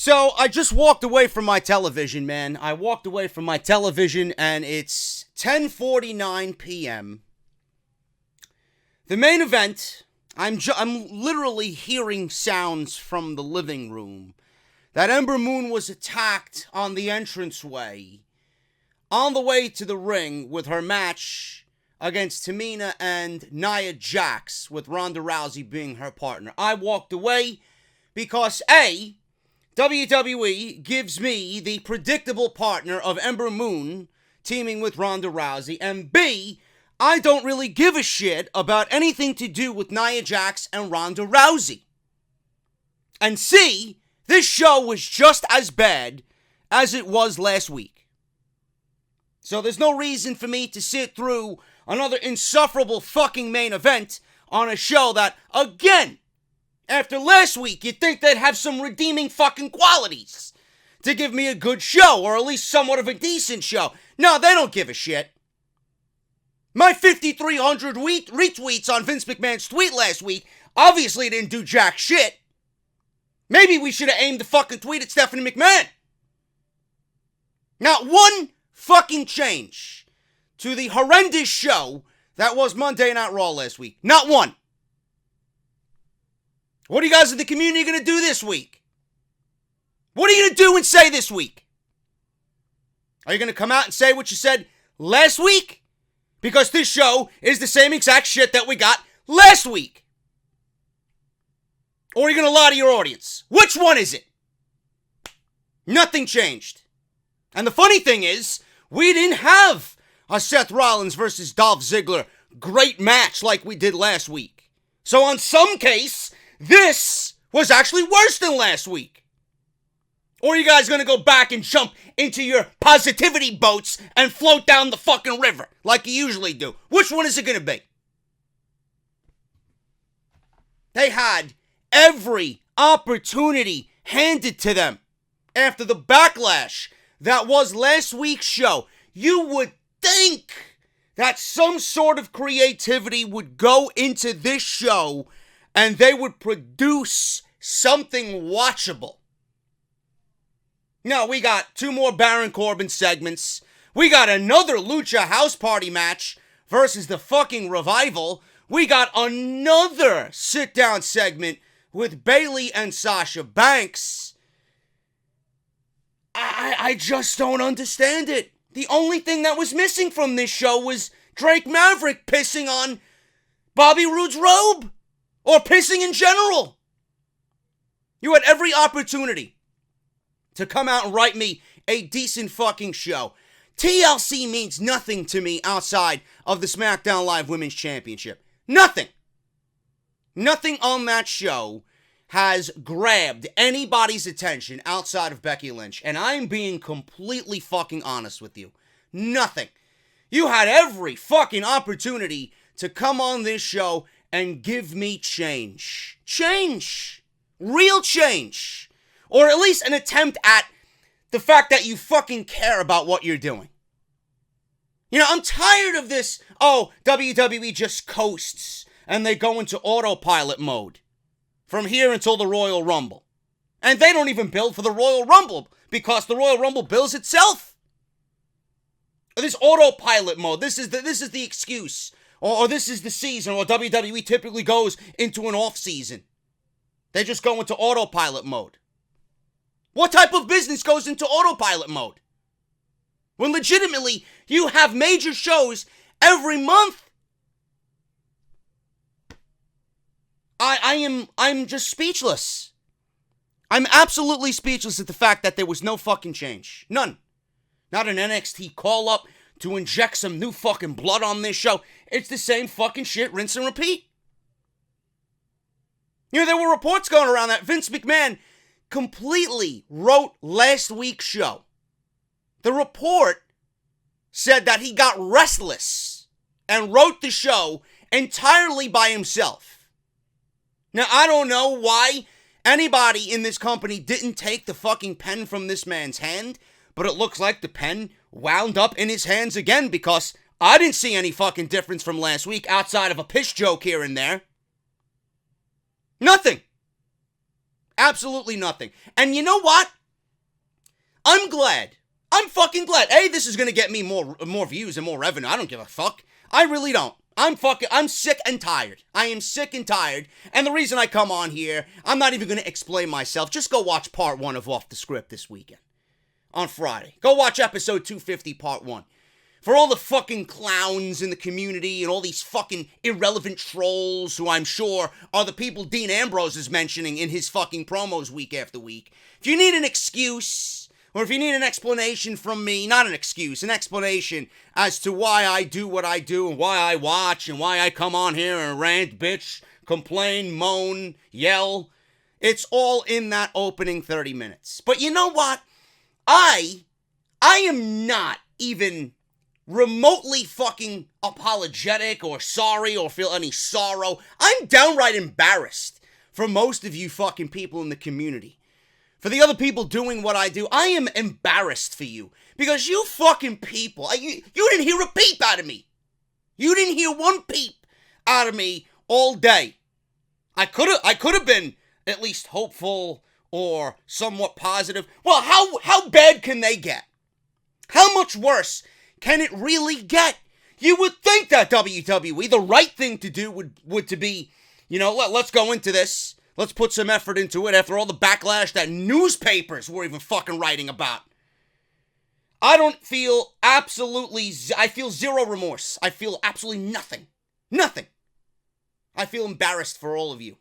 So I just walked away from my television, man. I walked away from my television and it's 10:49 p.m. The main event, I'm literally hearing sounds from the living room that Ember Moon was attacked on the entranceway on the way to the ring with her match against Tamina and Nia Jax, with Ronda Rousey being her partner. I walked away because A, WWE gives me the predictable partner of Ember Moon teaming with Ronda Rousey, and B, I don't really give a shit about anything to do with Nia Jax and Ronda Rousey. And C, this show was just as bad as it was last week. So there's no reason for me to sit through another insufferable fucking main event on a show that, again, after last week, you'd think they'd have some redeeming fucking qualities to give me a good show, or at least somewhat of a decent show. No, they don't give a shit. My 5,300 retweets on Vince McMahon's tweet last week obviously didn't do jack shit. Maybe we should have aimed the fucking tweet at Stephanie McMahon. Not one fucking change to the horrendous show that was Monday Night Raw last week. Not one. What are you guys in the community going to do this week? What are you going to do and say this week? Are you going to come out and say what you said last week? Because this show is the same exact shit that we got last week. Or are you going to lie to your audience? Which one is it? Nothing changed. And the funny thing is, we didn't have a Seth Rollins versus Dolph Ziggler great match like we did last week. So on some case, this was actually worse than last week. Or are you guys going to go back and jump into your positivity boats and float down the fucking river like you usually do? Which one is it going to be? They had every opportunity handed to them after the backlash that was last week's show. You would think that some sort of creativity would go into this show and they would produce something watchable. No, we got 2 more Baron Corbin segments. We got another Lucha House Party match versus the fucking Revival. We got another sit-down segment with Bayley and Sasha Banks. I just don't understand it. The only thing that was missing from this show was Drake Maverick pissing on Bobby Roode's robe. Or pissing in general. You had every opportunity to come out and write me a decent fucking show. TLC means nothing to me outside of the SmackDown Live Women's Championship. Nothing. Nothing on that show has grabbed anybody's attention outside of Becky Lynch. And I'm being completely fucking honest with you. Nothing. You had every fucking opportunity to come on this show and give me change. Change. Real change. Or at least an attempt at the fact that you fucking care about what you're doing. You know, I'm tired of this, WWE just coasts and they go into autopilot mode from here until the Royal Rumble. And they don't even build for the Royal Rumble because the Royal Rumble builds itself. This autopilot mode, this is the excuse. Or this is the season, or WWE typically goes into an off-season. They just go into autopilot mode. What type of business goes into autopilot mode? When legitimately, you have major shows every month. I'm just speechless. I'm absolutely speechless at the fact that there was no fucking change. None. Not an NXT call-up to inject some new fucking blood on this show. It's the same fucking shit, rinse and repeat. You know, there were reports going around that Vince McMahon completely wrote last week's show. The report said that he got restless and wrote the show entirely by himself. Now, I don't know why anybody in this company didn't take the fucking pen from this man's hand, but it looks like the pen wound up in his hands again because I didn't see any fucking difference from last week outside of a piss joke here and there. Nothing. Absolutely nothing. And you know what? I'm glad. I'm fucking glad. A, this is gonna get me more views and more revenue. I don't give a fuck. I really don't. I'm sick and tired. I am sick and tired. And the reason I come on here, I'm not even gonna explain myself. Just go watch part 1 of Off the Script this weekend. On Friday. Go watch episode 250, part 1. For all the fucking clowns in the community and all these fucking irrelevant trolls who I'm sure are the people Dean Ambrose is mentioning in his fucking promos week after week. If you need an excuse, or if you need an explanation from me, not an excuse, an explanation as to why I do what I do and why I watch and why I come on here and rant, bitch, complain, moan, yell, it's all in that opening 30 minutes. But you know what? I am not even remotely fucking apologetic or sorry or feel any sorrow. I'm downright embarrassed for most of you fucking people in the community. For the other people doing what I do, I am embarrassed for you. Because you fucking people, you didn't hear a peep out of me. You didn't hear one peep out of me all day. I could have been at least hopeful or somewhat positive. Well, how bad can they get? How much worse can it really get? You would think that WWE, the right thing to do would to be, let's go into this. Let's put some effort into it after all the backlash that newspapers were even fucking writing about. I feel zero remorse. I feel absolutely nothing. Nothing. I feel embarrassed for all of you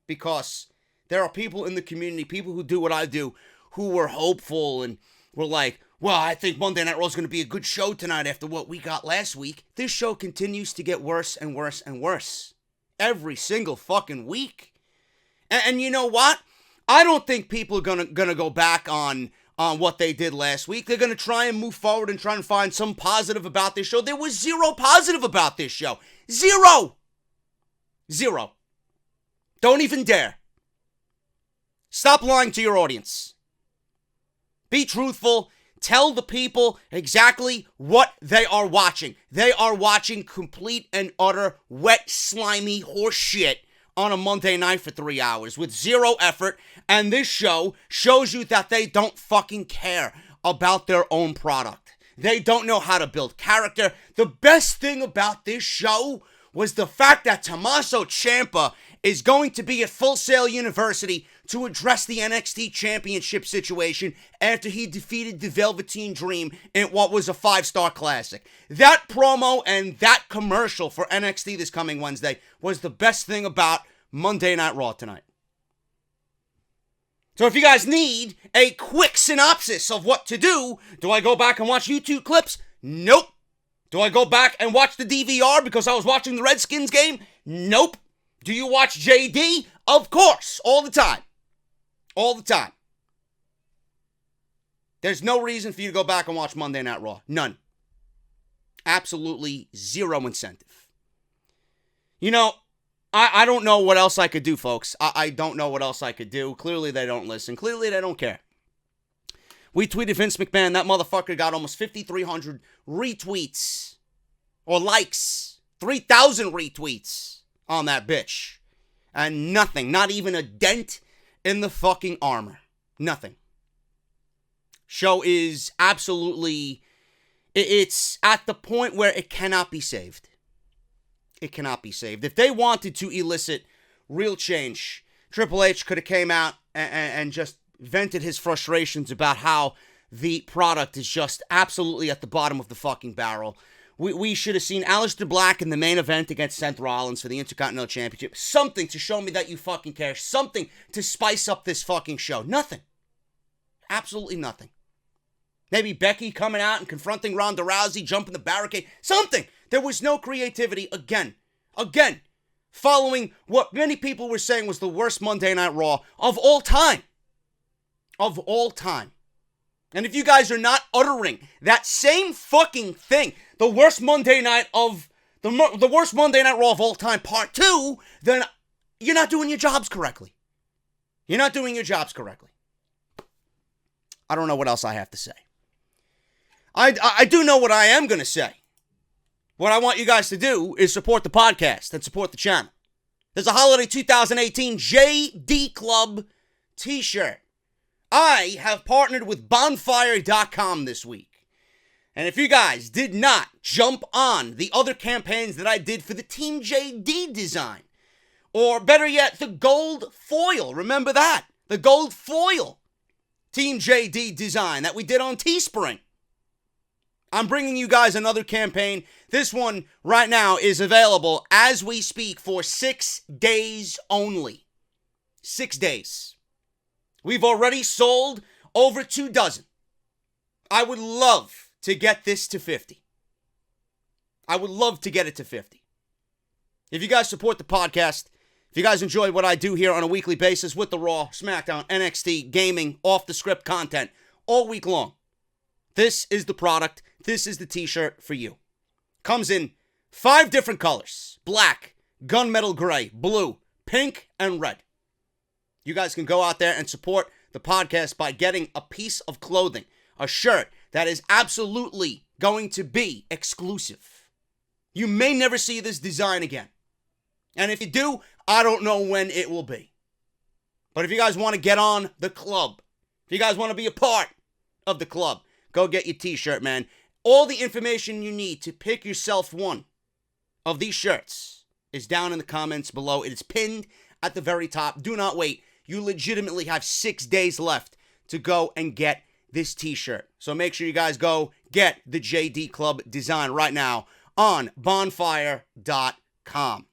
because there are people in the community, people who do what I do, who were hopeful and were like, well, I think Monday Night Raw is going to be a good show tonight after what we got last week. This show continues to get worse and worse and worse. Every single fucking week. And you know what? I don't think people are gonna go back on what they did last week. They're gonna try and move forward and try and find some positive about this show. There was zero positive about this show. Zero. Don't even dare. Stop lying to your audience. Be truthful. Tell the people exactly what they are watching. They are watching complete and utter wet, slimy horse shit on a Monday night for 3 hours with zero effort, and this show shows you that they don't fucking care about their own product. They don't know how to build character. The best thing about this show was the fact that Tommaso Ciampa is going to be at Full Sail University to address the NXT Championship situation after he defeated the Velveteen Dream in what was a 5-star classic. That promo and that commercial for NXT this coming Wednesday was the best thing about Monday Night Raw tonight. So if you guys need a quick synopsis of what to do I go back and watch YouTube clips? Nope. Do I go back and watch the DVR because I was watching the Redskins game? Nope. Do you watch JD? Of course. All the time. All the time. There's no reason for you to go back and watch Monday Night Raw. None. Absolutely zero incentive. I don't know what else I could do, folks. I don't know what else I could do. Clearly they don't listen. Clearly they don't care. We tweeted Vince McMahon. That motherfucker got almost 5,300 retweets. Or likes. 3,000 retweets on that bitch. And nothing. Not even a dent in the fucking armor. Nothing. Show is absolutely... It's at the point where it cannot be saved. It cannot be saved. If they wanted to elicit real change, Triple H could have came out and just vented his frustrations about how the product is just absolutely at the bottom of the fucking barrel. We should have seen Aleister Black in the main event against Seth Rollins for the Intercontinental Championship. Something to show me that you fucking care. Something to spice up this fucking show. Nothing. Absolutely nothing. Maybe Becky coming out and confronting Ronda Rousey, jumping the barricade. Something. There was no creativity again. Following what many people were saying was the worst Monday Night Raw of all time. Of all time. And if you guys are not uttering that same fucking thing, the worst Monday Night of the worst Monday Night Raw of all time, part 2, then you're not doing your jobs correctly. You're not doing your jobs correctly. I don't know what else I have to say. I do know what I am going to say. What I want you guys to do is support the podcast and support the channel. There's a holiday 2018 JD Club t-shirt. I have partnered with bonfire.com this week. And if you guys did not jump on the other campaigns that I did for the Team JD design, or better yet, the gold foil, remember that? The gold foil Team JD design that we did on Teespring. I'm bringing you guys another campaign. This one right now is available as we speak for 6 days only. 6 days. We've already sold over 2 dozen. I would love to get this to 50. I would love to get it to 50. If you guys support the podcast, if you guys enjoy what I do here on a weekly basis with the Raw, SmackDown, NXT, gaming, off-the-script content all week long, this is the product. This is the t-shirt for you. Comes in 5 different colors: black, gunmetal gray, blue, pink, and red. You guys can go out there and support the podcast by getting a piece of clothing, a shirt that is absolutely going to be exclusive. You may never see this design again. And if you do, I don't know when it will be. But if you guys want to get on the club, if you guys want to be a part of the club, go get your t-shirt, man. All the information you need to pick yourself one of these shirts is down in the comments below. It is pinned at the very top. Do not wait. You legitimately have 6 days left to go and get this t-shirt. So make sure you guys go get the JD Club design right now on bonfire.com.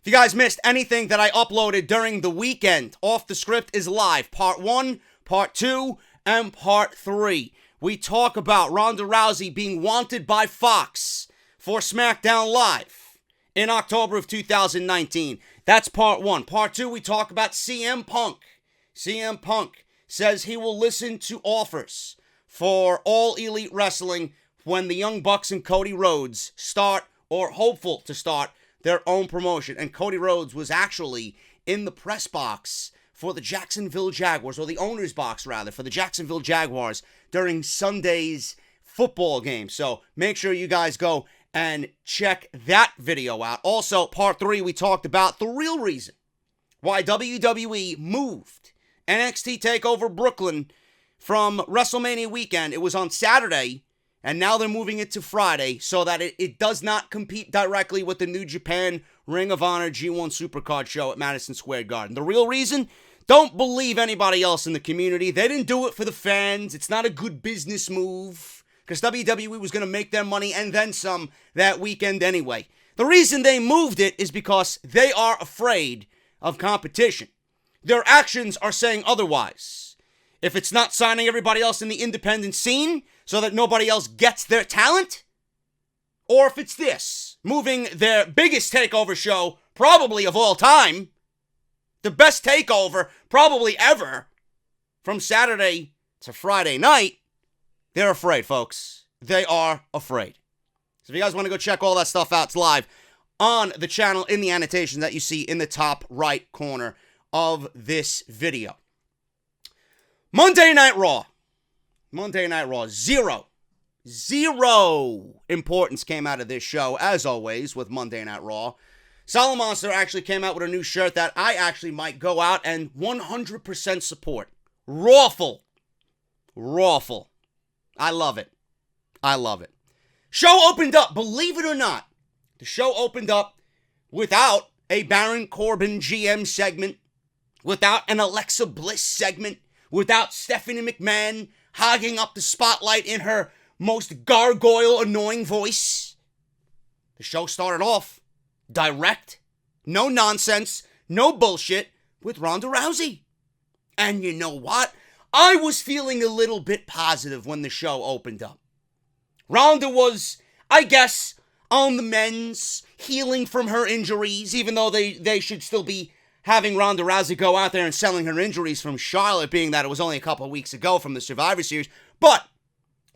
If you guys missed anything that I uploaded during the weekend, Off the Script is live. Part 1, Part 2, and Part 3. We talk about Ronda Rousey being wanted by Fox for SmackDown Live in October of 2019. That's Part 1. Part 2, we talk about CM Punk. CM Punk says he will listen to offers for All Elite Wrestling when the Young Bucks and Cody Rhodes start, or hopeful to start, their own promotion. And Cody Rhodes was actually in the press box for the Jacksonville Jaguars, or the owner's box rather, for the Jacksonville Jaguars during Sunday's football game. So make sure you guys go and check that video out. Also, Part 3, we talked about the real reason why WWE moved NXT TakeOver Brooklyn from WrestleMania weekend. It was on Saturday, and now they're moving it to Friday so that it does not compete directly with the New Japan Ring of Honor G1 Supercard show at Madison Square Garden. The real reason? Don't believe anybody else in the community. They didn't do it for the fans. It's not a good business move, because WWE was going to make their money and then some that weekend anyway. The reason they moved it is because they are afraid of competition. Their actions are saying otherwise. If it's not signing everybody else in the independent scene so that nobody else gets their talent, or if it's this, moving their biggest takeover show, probably of all time, the best takeover probably ever, from Saturday to Friday night, they're afraid, folks. They are afraid. So if you guys want to go check all that stuff out, it's live on the channel in the annotation that you see in the top right corner of this video. Monday Night Raw. Monday Night Raw. Zero importance came out of this show, as always, with Monday Night Raw. Solid Monster actually came out with a new shirt that I actually might go out and 100% support. Rawful. I love it. Show opened up, believe it or not. The show opened up without a Baron Corbin GM segment, without an Alexa Bliss segment, without Stephanie McMahon hogging up the spotlight in her most gargoyle annoying voice. The show started off direct, no nonsense, no bullshit, with Ronda Rousey. And you know what? I was feeling a little bit positive when the show opened up. Ronda was, I guess, on the mends, healing from her injuries, even though they should still be having Ronda Rousey go out there and selling her injuries from Charlotte, being that it was only a couple of weeks ago from the Survivor Series. But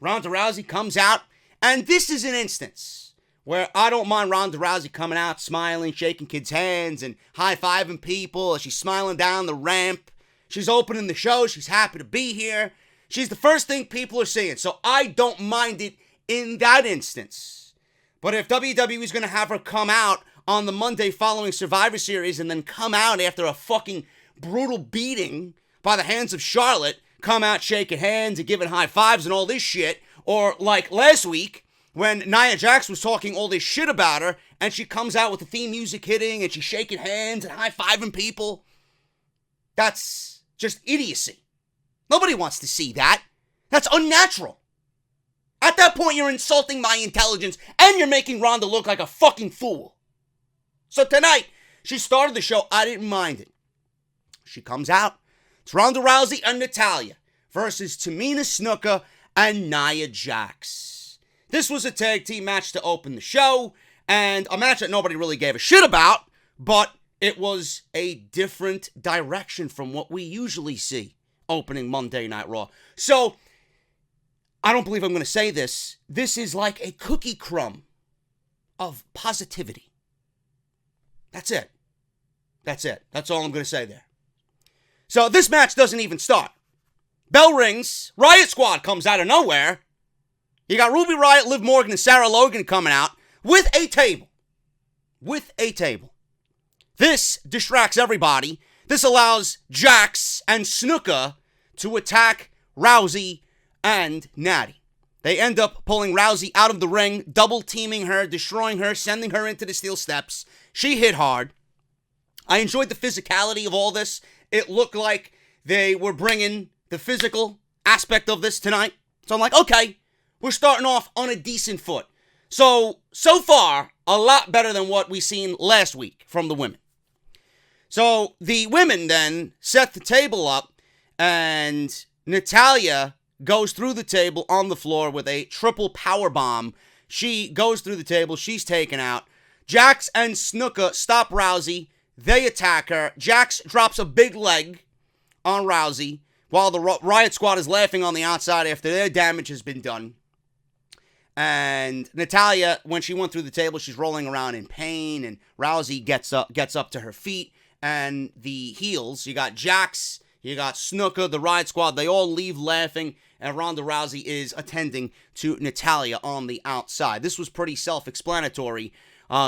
Ronda Rousey comes out, and this is an instance where I don't mind Ronda Rousey coming out, smiling, shaking kids' hands, and high-fiving people as she's smiling down the ramp. She's opening the show. She's happy to be here. She's the first thing people are seeing, so I don't mind it in that instance. But if WWE is going to have her come out on the Monday following Survivor Series and then come out after a fucking brutal beating by the hands of Charlotte, come out shaking hands and giving high fives and all this shit. Or like last week, when Nia Jax was talking all this shit about her, and she comes out with the theme music hitting, and she's shaking hands and high-fiving people. That's just idiocy. Nobody wants to see that. That's unnatural. At that point, you're insulting my intelligence, and you're making Ronda look like a fucking fool. So tonight, she started the show. I didn't mind it. She comes out. It's Ronda Rousey and Natalya versus Tamina Snuka and Nia Jax. This was a tag team match to open the show, and a match that nobody really gave a shit about, but it was a different direction from what we usually see opening Monday Night Raw. So, I don't believe I'm going to say this. This is like a cookie crumb of positivity. That's it. That's it. That's all I'm going to say there. So, this match doesn't even start. Bell rings. Riot Squad comes out of nowhere. You got Ruby Riott, Liv Morgan, and Sarah Logan coming out with a table. With a table. This distracts everybody. This allows Jax and Snuka to attack Rousey and Natty. They end up pulling Rousey out of the ring, double teaming her, destroying her, sending her into the steel steps. She hit hard. I enjoyed the physicality of all this. It looked like they were bringing the physical aspect of this tonight. So I'm like, okay, we're starting off on a decent foot. So far, a lot better than what we seen last week from the women. So the women then set the table up, and Natalya goes through the table on the floor with a triple power bomb. She goes through the table. She's taken out. Jax and Snuka stop Rousey. They attack her. Jax drops a big leg on Rousey while the Riot Squad is laughing on the outside after their damage has been done. And Natalya, when she went through the table, she's rolling around in pain, and Rousey gets up to her feet. And the heels, you got Jax, you got Snuka, the Riot Squad, they all leave laughing, and Ronda Rousey is attending to Natalya on the outside. This was pretty self-explanatory.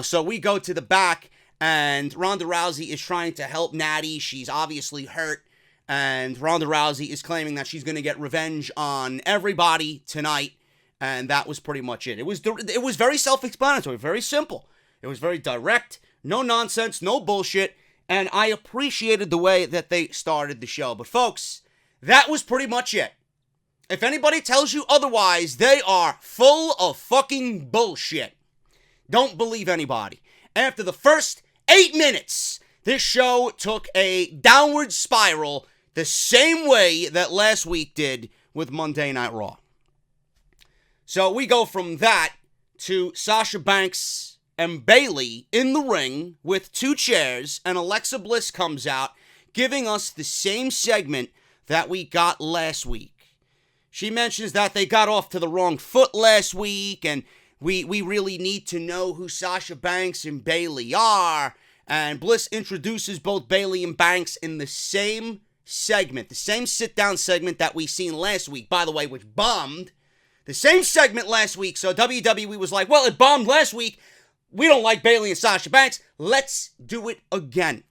So we go to the back, and Ronda Rousey is trying to help Natty. She's obviously hurt, and Ronda Rousey is claiming that she's going to get revenge on everybody tonight, and that was pretty much it. It was very self-explanatory, very simple. It was very direct, no nonsense, no bullshit. And I appreciated the way that they started the show. But folks, that was pretty much it. If anybody tells you otherwise, they are full of fucking bullshit. Don't believe anybody. After the first 8 minutes, this show took a downward spiral the same way that last week did with Monday Night Raw. So we go from that to Sasha Banks and Bayley in the ring with 2 chairs, and Alexa Bliss comes out, giving us the same segment that we got last week. She mentions that they got off to the wrong foot last week, and we really need to know who Sasha Banks and Bayley are, and Bliss introduces both Bayley and Banks in the same segment, the same sit-down segment that we seen last week, by the way, which bombed. The same segment last week, so WWE was like, well, it bombed last week. We don't like Bayley and Sasha Banks. Let's do it again.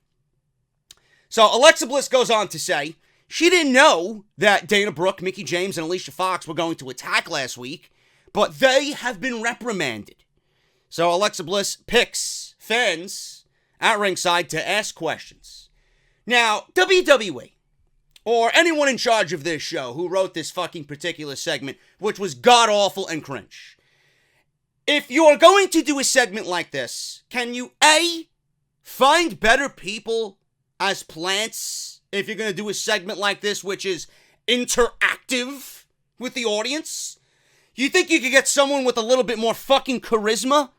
So Alexa Bliss goes on to say she didn't know that Dana Brooke, Mickie James, and Alicia Fox were going to attack last week, but they have been reprimanded. So Alexa Bliss picks fans at ringside to ask questions. Now, WWE, or anyone in charge of this show who wrote this fucking particular segment, which was god-awful and cringe, if you're going to do a segment like this, can you, A, find better people as plants if you're going to do a segment like this, which is interactive with the audience? You think you could get someone with a little bit more fucking charisma?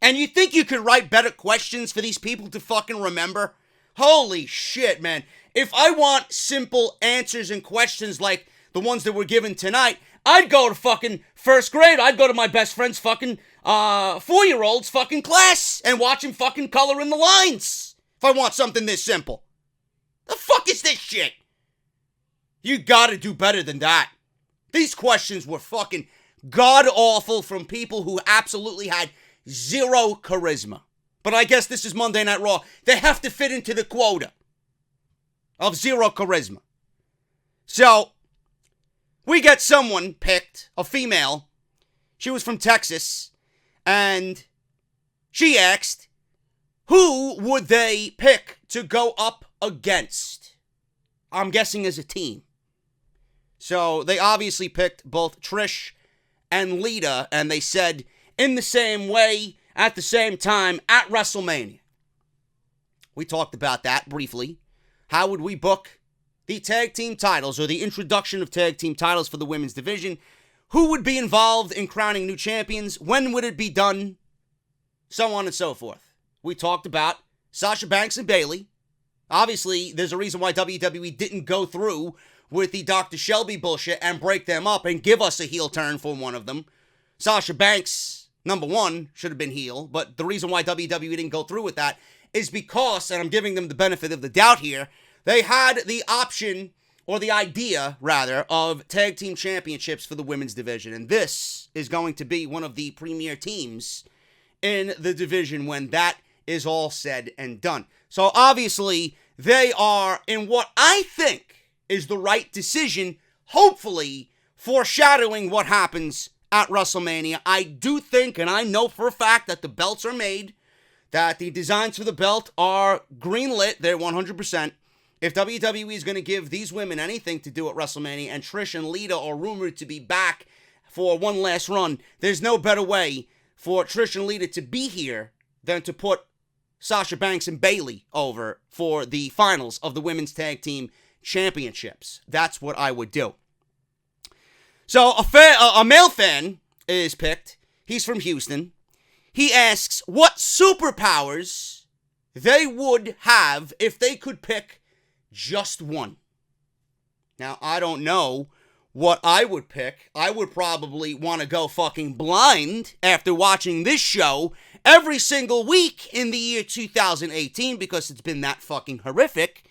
And you think you could write better questions for these people to fucking remember? Holy shit, man. If I want simple answers and questions like the ones that were given tonight, I'd go to fucking first grade. I'd go to my best friend's fucking 4-year-old's fucking class and watch him fucking color in the lines. If I want something this simple. The fuck is this shit? You gotta do better than that. These questions were fucking god-awful from people who absolutely had zero charisma. But I guess this is Monday Night Raw. They have to fit into the quota. of zero charisma. So, we get someone picked, a female. She was from Texas, and she asked, who would they pick to go up against? I'm guessing as a team. So, they obviously picked both Trish and Lita, and they said, in the same way, at the same time, at WrestleMania. We talked about that briefly. How would we book the tag team titles, or the introduction of tag team titles for the women's division? Who would be involved in crowning new champions? When would it be done? So on and so forth. We talked about Sasha Banks and Bayley. Obviously, there's a reason why WWE didn't go through with the Dr. Shelby bullshit and break them up and give us a heel turn for one of them. Sasha Banks, number one, should have been heel, but the reason why WWE didn't go through with that is because, and I'm giving them the benefit of the doubt here, they had the option, or the idea, rather, of tag team championships for the women's division. And this is going to be one of the premier teams in the division when that is all said and done. So obviously, they are in what I think is the right decision, hopefully foreshadowing what happens at WrestleMania. I do think, and I know for a fact, that the belts are made, that the designs for the belt are greenlit. They're 100%. If WWE is going to give these women anything to do at WrestleMania, and Trish and Lita are rumored to be back for one last run, there's no better way for Trish and Lita to be here than to put Sasha Banks and Bayley over for the finals of the Women's Tag Team Championships. That's what I would do. So a male fan is picked. He's from Houston. He asks what superpowers they would have if they could pick just one. Now, I don't know what I would pick. I would probably want to go fucking blind after watching this show every single week in the year 2018 because it's been that fucking horrific.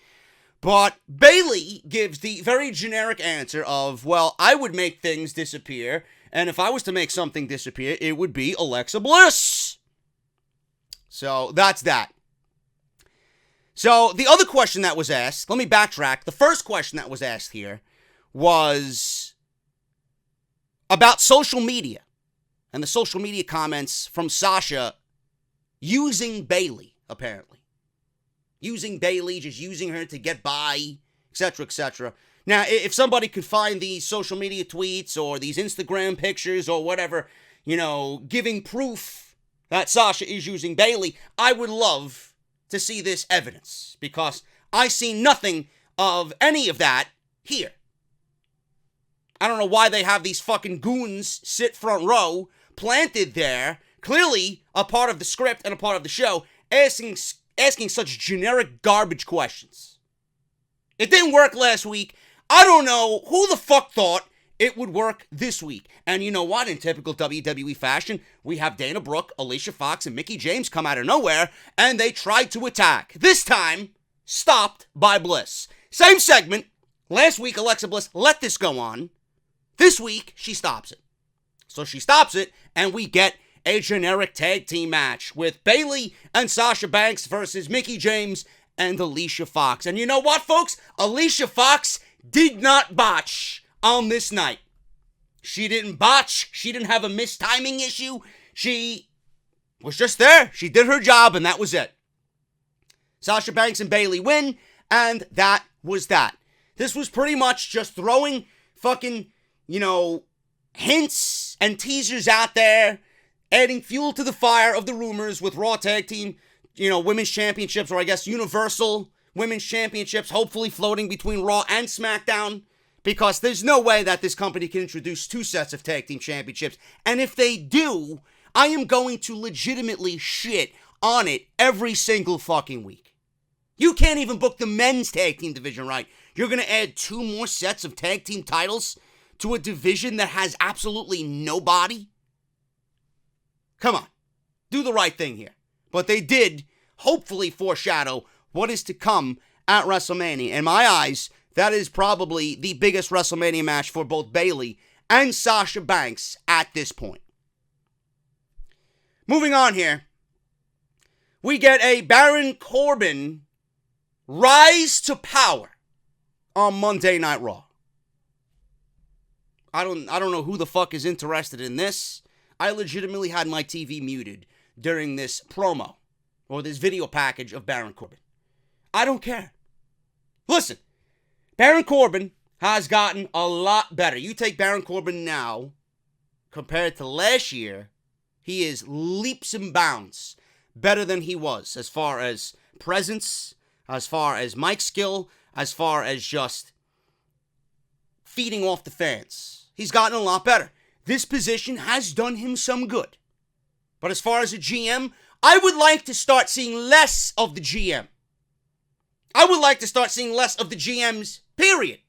But Bayley gives the very generic answer of, well, I would make things disappear, and if I was to make something disappear, it would be Alexa Bliss. So that's that. So the other question that was asked, let me backtrack. The first question that was asked here was about social media and the social media comments from Sasha using Bayley, apparently. Using Bayley, just using her to get by, etc., etc. Now, if somebody could find these social media tweets or these Instagram pictures or whatever, giving proof that Sasha is using Bayley, I would love to see this evidence because I see nothing of any of that here. I don't know why they have these fucking goons sit front row, planted there, clearly a part of the script and a part of the show, asking such generic garbage questions. It didn't work last week. I don't know who the fuck thought it would work this week. And you know what? In typical WWE fashion, we have Dana Brooke, Alicia Fox, and Mickie James come out of nowhere, and they tried to attack. This time, stopped by Bliss. Same segment. Last week, Alexa Bliss let this go on. This week, she stops it. So she stops it, and we get a generic tag team match with Bayley and Sasha Banks versus Mickie James and Alicia Fox. And you know what, folks? Alicia Fox did not botch on this night. She didn't botch. She didn't have a mistiming issue. She was just there. She did her job, and that was it. Sasha Banks and Bayley win, and that was that. This was pretty much just throwing fucking, hints and teasers out there, adding fuel to the fire of the rumors with Raw Tag Team, Women's Championships, or I guess Universal Women's Championships, hopefully floating between Raw and SmackDown, because there's no way that this company can introduce two sets of Tag Team Championships, and if they do, I am going to legitimately shit on it every single fucking week. You can't even book the men's tag team division right. You're going to add two more sets of tag team titles to a division that has absolutely nobody? Come on. Do the right thing here. But they did hopefully foreshadow what is to come at WrestleMania. In my eyes, that is probably the biggest WrestleMania match for both Bayley and Sasha Banks at this point. Moving on here, we get a Baron Corbin rise to power on Monday Night Raw. I don't know who the fuck is interested in this. I legitimately had my TV muted during this promo or this video package of Baron Corbin. I don't care. Listen, Baron Corbin has gotten a lot better. You take Baron Corbin now compared to last year, he is leaps and bounds better than he was as far as presence, as far as mic skill, as far as just feeding off the fans. He's gotten a lot better. This position has done him some good. But as far as a GM, I would like to start seeing less of the GM. I would like to start seeing less of the GMs, period.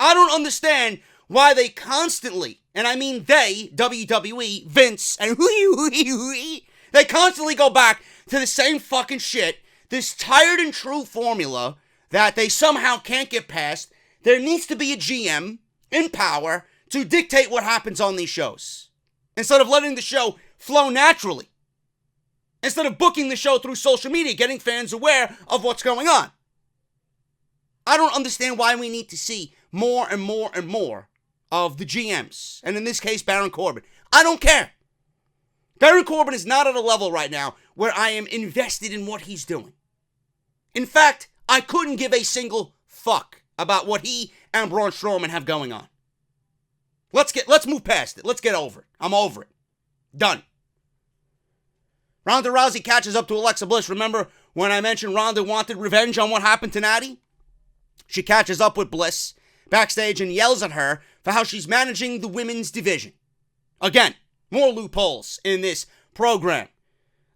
I don't understand why they constantly, and I mean they, WWE, Vince, and they constantly go back to the same fucking shit, this tired and true formula that they somehow can't get past. There needs to be a GM in power to dictate what happens on these shows, instead of letting the show flow naturally. Instead of booking the show through social media, getting fans aware of what's going on. I don't understand why we need to see more and more and more of the GMs. And in this case, Baron Corbin. I don't care. Baron Corbin is not at a level right now where I am invested in what he's doing. In fact, I couldn't give a single fuck about what he and Braun Strowman have going on. Let's move past it. Let's get over it. I'm over it. Done. Ronda Rousey catches up to Alexa Bliss. Remember when I mentioned Ronda wanted revenge on what happened to Natty? She catches up with Bliss backstage and yells at her for how she's managing the women's division. Again, more loopholes in this program.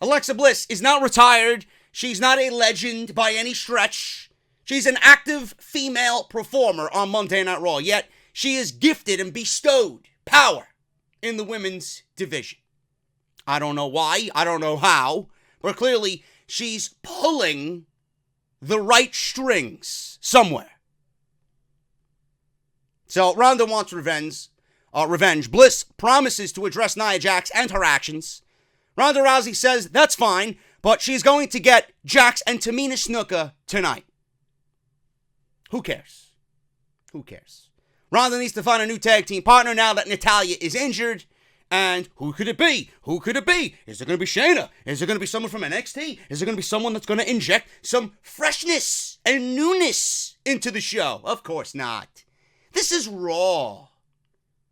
Alexa Bliss is not retired. She's not a legend by any stretch. She's an active female performer on Monday Night Raw, yet she is gifted and bestowed power in the women's division. I don't know why, I don't know how, but clearly she's pulling the right strings somewhere. So Ronda wants revenge. Bliss promises to address Nia Jax and her actions. Ronda Rousey says that's fine, but she's going to get Jax and Tamina Snooka tonight. Who cares? Who cares? Ronda needs to find a new tag team partner now that Natalya is injured. And who could it be? Who could it be? Is it going to be Shayna? Is it going to be someone from NXT? Is it going to be someone that's going to inject some freshness and newness into the show? Of course not. This is Raw.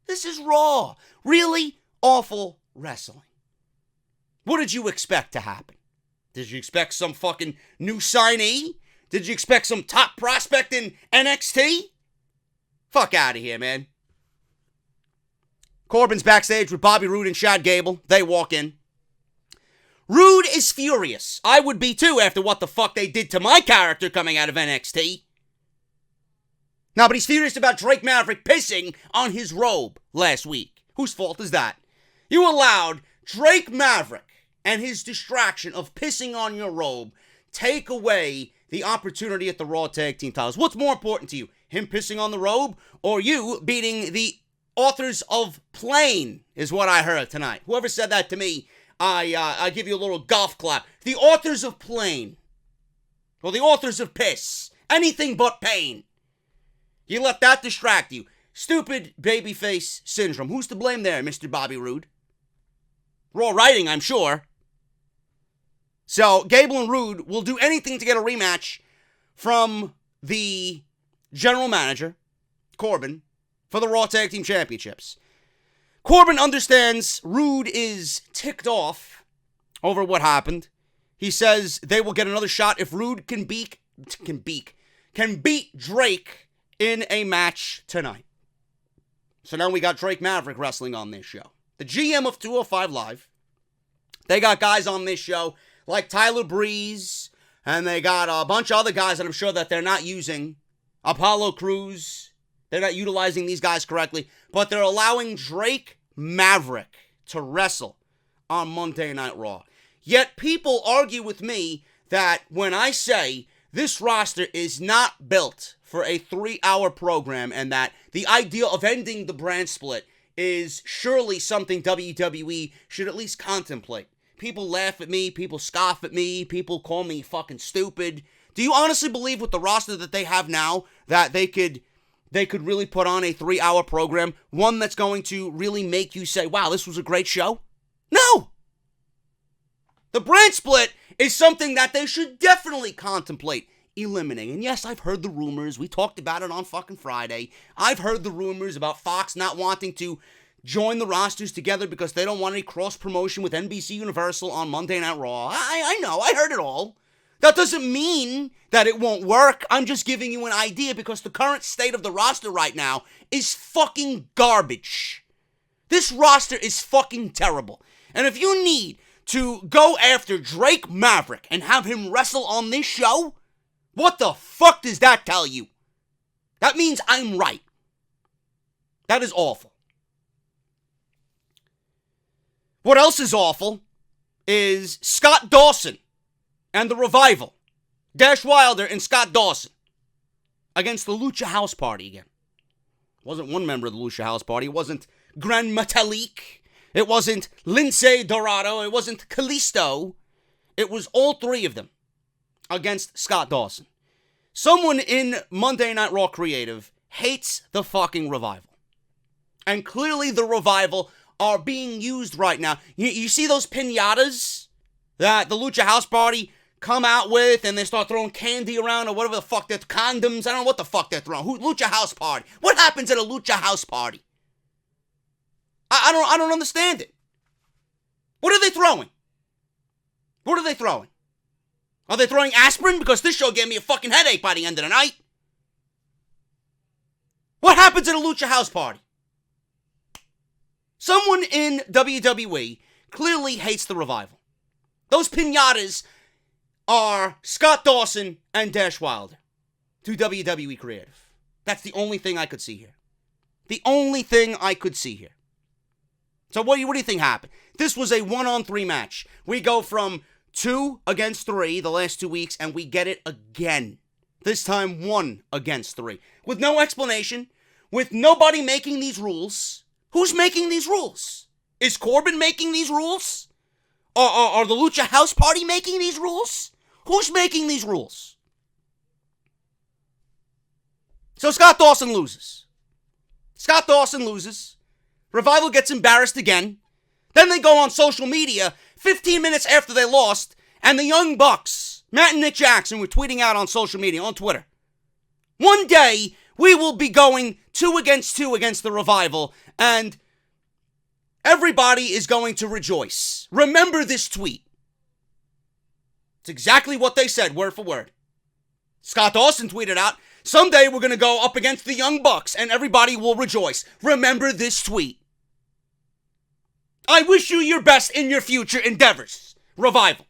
This is Raw. Really awful wrestling. What did you expect to happen? Did you expect some fucking new signee? Did you expect some top prospect in NXT? Fuck out of here, man. Corbin's backstage with Bobby Roode and Chad Gable. They walk in. Roode is furious. I would be too after what the fuck they did to my character coming out of NXT. Now, but he's furious about Drake Maverick pissing on his robe last week. Whose fault is that? You allowed Drake Maverick and his distraction of pissing on your robe take away the opportunity at the Raw Tag Team titles. What's more important to you? Him pissing on the robe or you beating the authors of Plain is what I heard tonight. Whoever said that to me, I give you a little golf clap. The authors of Plain. Or the authors of Piss. Anything but pain. You let that distract you. Stupid babyface syndrome. Who's to blame there, Mr. Bobby Roode? Raw writing, I'm sure. So, Gable and Roode will do anything to get a rematch from the general manager, Corbin, for the Raw Tag Team Championships. Corbin understands Roode is ticked off over what happened. He says they will get another shot if Roode can beat Drake in a match tonight. So now we got Drake Maverick wrestling on this show. The GM of 205 Live. They got guys on this show like Tyler Breeze, and they got a bunch of other guys that I'm sure that they're not using. Apollo Crews. They're not utilizing these guys correctly, but they're allowing Drake Maverick to wrestle on Monday Night Raw. Yet people argue with me that when I say this roster is not built for a 3-hour program and that the idea of ending the brand split is surely something WWE should at least contemplate. People laugh at me, people scoff at me, people call me fucking stupid. Do you honestly believe with the roster that they have now that they could really put on a 3-hour program, one that's going to really make you say, wow, this was a great show? No! The brand split is something that they should definitely contemplate eliminating. And yes, I've heard the rumors. We talked about it on fucking Friday. I've heard the rumors about Fox not wanting to join the rosters together because they don't want any cross-promotion with NBC Universal on Monday Night Raw. I know, I heard it all. That doesn't mean that it won't work. I'm just giving you an idea because the current state of the roster right now is fucking garbage. This roster is fucking terrible. And if you need to go after Drake Maverick and have him wrestle on this show, what the fuck does that tell you? That means I'm right. That is awful. What else is awful is Scott Dawson and the Revival. Dash Wilder and Scott Dawson against the Lucha House Party again. It wasn't one member of the Lucha House Party. It wasn't Gran Metalik. It wasn't Lince Dorado. It wasn't Kalisto. It was all three of them against Scott Dawson. Someone in Monday Night Raw Creative hates the fucking Revival. And clearly the Revival are being used right now. You see those piñatas that the Lucha House Party come out with and they start throwing candy around or whatever the fuck they're condoms. I don't know what the fuck they're throwing. Lucha House Party. What happens at a Lucha House Party? I don't understand it. What are they throwing? What are they throwing? Are they throwing aspirin? Because this show gave me a fucking headache by the end of the night. What happens at a Lucha House Party? Someone in WWE clearly hates the Revival. Those piñatas are Scott Dawson and Dash Wilder to WWE Creative. That's the only thing I could see here. The only thing I could see here. So what do you think happened? This was a 1-on-3 match. We go from 2 against 3 the last 2 weeks, and we get it again. This time 1 against 3. With no explanation, with nobody making these rules. Who's making these rules? Is Corbin making these rules? Are the Lucha House Party making these rules? Who's making these rules? So Scott Dawson loses. Scott Dawson loses. Revival gets embarrassed again. Then they go on social media 15 minutes after they lost, and the Young Bucks, Matt and Nick Jackson, were tweeting out on social media, on Twitter. One day, we will be going 2 against 2 against the Revival, and everybody is going to rejoice. Remember this tweet. It's exactly what they said, word for word. Scott Dawson tweeted out, someday we're going to go up against the Young Bucks, and everybody will rejoice. Remember this tweet. I wish you your best in your future endeavors, Revival.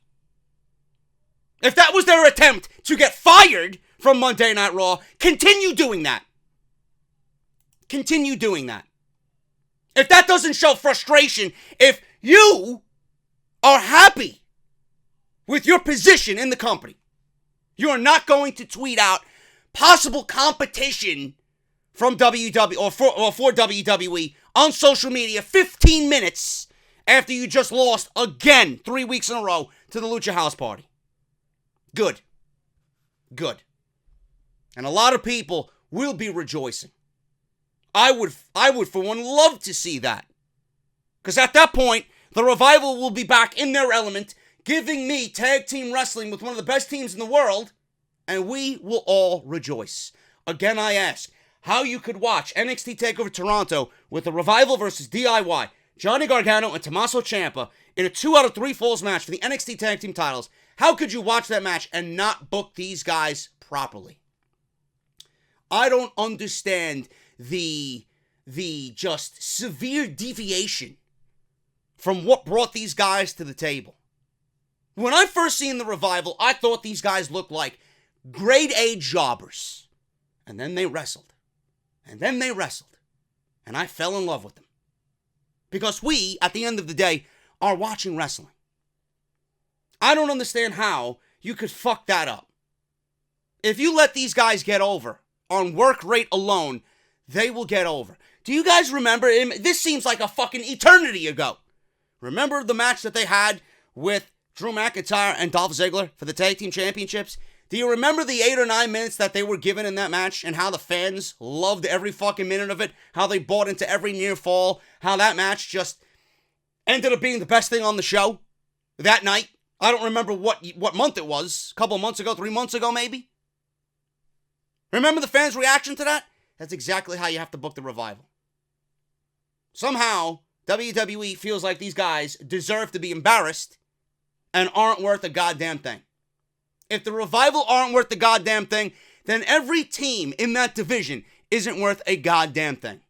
If that was their attempt to get fired from Monday Night Raw, continue doing that. Continue doing that. If that doesn't show frustration, if you are happy with your position in the company, you are not going to tweet out possible competition from WWE or for WWE on social media 15 minutes after you just lost again 3 weeks in a row to the Lucha House Party. Good. Good. And a lot of people will be rejoicing. I would for one love to see that. Because at that point, the Revival will be back in their element, giving me tag team wrestling with one of the best teams in the world, and we will all rejoice. Again, I ask how you could watch NXT TakeOver Toronto with the Revival versus DIY, Johnny Gargano and Tommaso Ciampa in a 2 out of 3 falls match for the NXT Tag Team titles. How could you watch that match and not book these guys properly? I don't understand the just severe deviation from what brought these guys to the table. When I first seen the Revival, I thought these guys looked like grade A jobbers. And then they wrestled. And then they wrestled. And I fell in love with them. Because we, at the end of the day, are watching wrestling. I don't understand how you could fuck that up. If you let these guys get over on work rate alone, they will get over. Do you guys remember? This seems like a fucking eternity ago. Remember the match that they had with Drew McIntyre and Dolph Ziggler for the Tag Team Championships? Do you remember the 8 or 9 minutes that they were given in that match and how the fans loved every fucking minute of it? How they bought into every near fall? How that match just ended up being the best thing on the show that night? I don't remember what month it was. A couple of months ago, 3 months ago maybe? Remember the fans' reaction to that? That's exactly how you have to book the Revival. Somehow, WWE feels like these guys deserve to be embarrassed and aren't worth a goddamn thing. If the Revival aren't worth the goddamn thing, then every team in that division isn't worth a goddamn thing.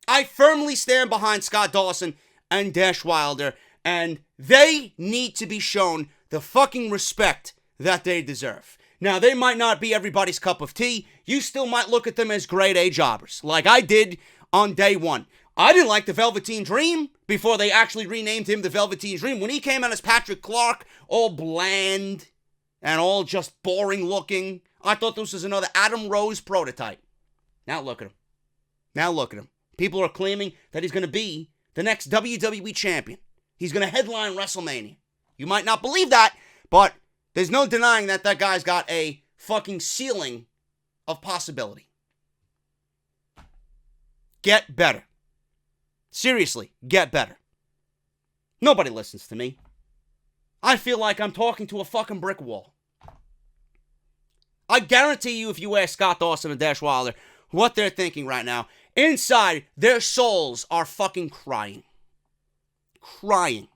I firmly stand behind Scott Dawson and Dash Wilder, and they need to be shown the fucking respect that they deserve. Now, they might not be everybody's cup of tea. You still might look at them as grade A jobbers, like I did on day one. I didn't like the Velveteen Dream before they actually renamed him the Velveteen Dream. When he came out as Patrick Clark, all bland and all just boring looking, I thought this was another Adam Rose prototype. Now look at him. Now look at him. People are claiming that he's going to be the next WWE champion. He's going to headline WrestleMania. You might not believe that, but there's no denying that that guy's got a fucking ceiling of possibility. Get better. Seriously, get better. Nobody listens to me. I feel like I'm talking to a fucking brick wall. I guarantee you if you ask Scott Dawson and Dash Wilder what they're thinking right now, inside their souls are fucking crying. Crying.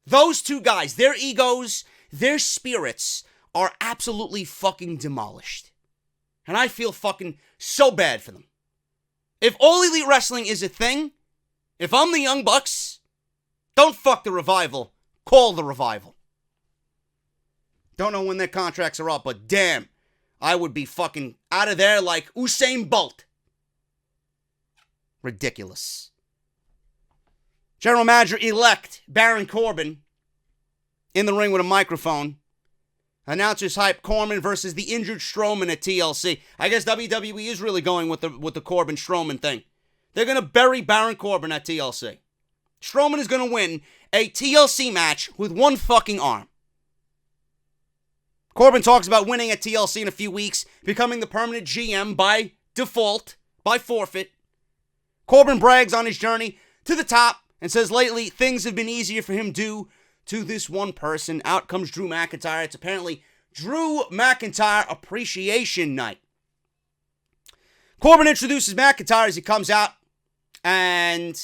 Those two guys, their egos, their spirits are absolutely fucking demolished. And I feel fucking so bad for them. If All Elite Wrestling is a thing, if I'm the Young Bucks, don't fuck the Revival, call the Revival. Don't know when their contracts are up, but damn, I would be fucking out of there like Usain Bolt. Ridiculous. General Manager-elect Baron Corbin in the ring with a microphone. Announcers hype Corbin versus the injured Strowman at TLC. I guess WWE is really going with the Corbin-Strowman thing. They're going to bury Baron Corbin at TLC. Strowman is going to win a TLC match with one fucking arm. Corbin talks about winning at TLC in a few weeks, becoming the permanent GM by default, by forfeit. Corbin brags on his journey to the top and says lately things have been easier for him due to this one person. Out comes Drew McIntyre. It's apparently Drew McIntyre Appreciation Night. Corbin introduces McIntyre as he comes out, and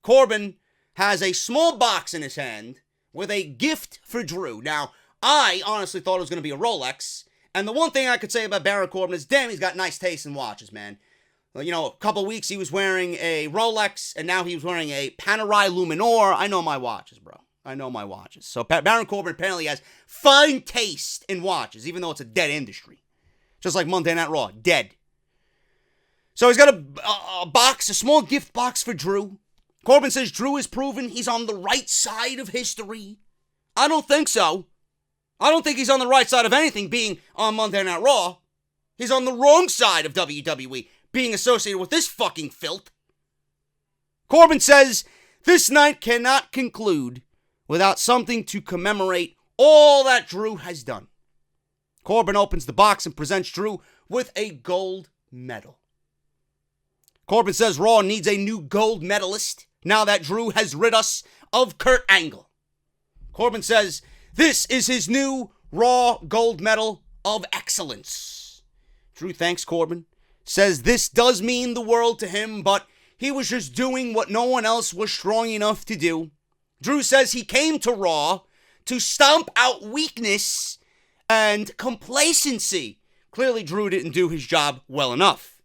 Corbin has a small box in his hand with a gift for Drew. Now, I honestly thought it was going to be a Rolex, and the one thing I could say about Baron Corbin is, damn, he's got nice taste in watches, man. You know, a couple weeks he was wearing a Rolex, and now he was wearing a Panerai Luminor. I know my watches, bro. I know my watches. So Baron Corbin apparently has fine taste in watches, even though it's a dead industry. Just like Monday Night Raw, dead. So he's got a box, a small gift box for Drew. Corbin says Drew has proven he's on the right side of history. I don't think so. I don't think he's on the right side of anything being on Monday Night Raw. He's on the wrong side of WWE being associated with this fucking filth. Corbin says this night cannot conclude without something to commemorate all that Drew has done. Corbin opens the box and presents Drew with a gold medal. Corbin says Raw needs a new gold medalist now that Drew has rid us of Kurt Angle. Corbin says this is his new Raw gold medal of excellence. Drew thanks Corbin, says this does mean the world to him, but he was just doing what no one else was strong enough to do. Drew says he came to Raw to stomp out weakness and complacency. Clearly, Drew didn't do his job well enough.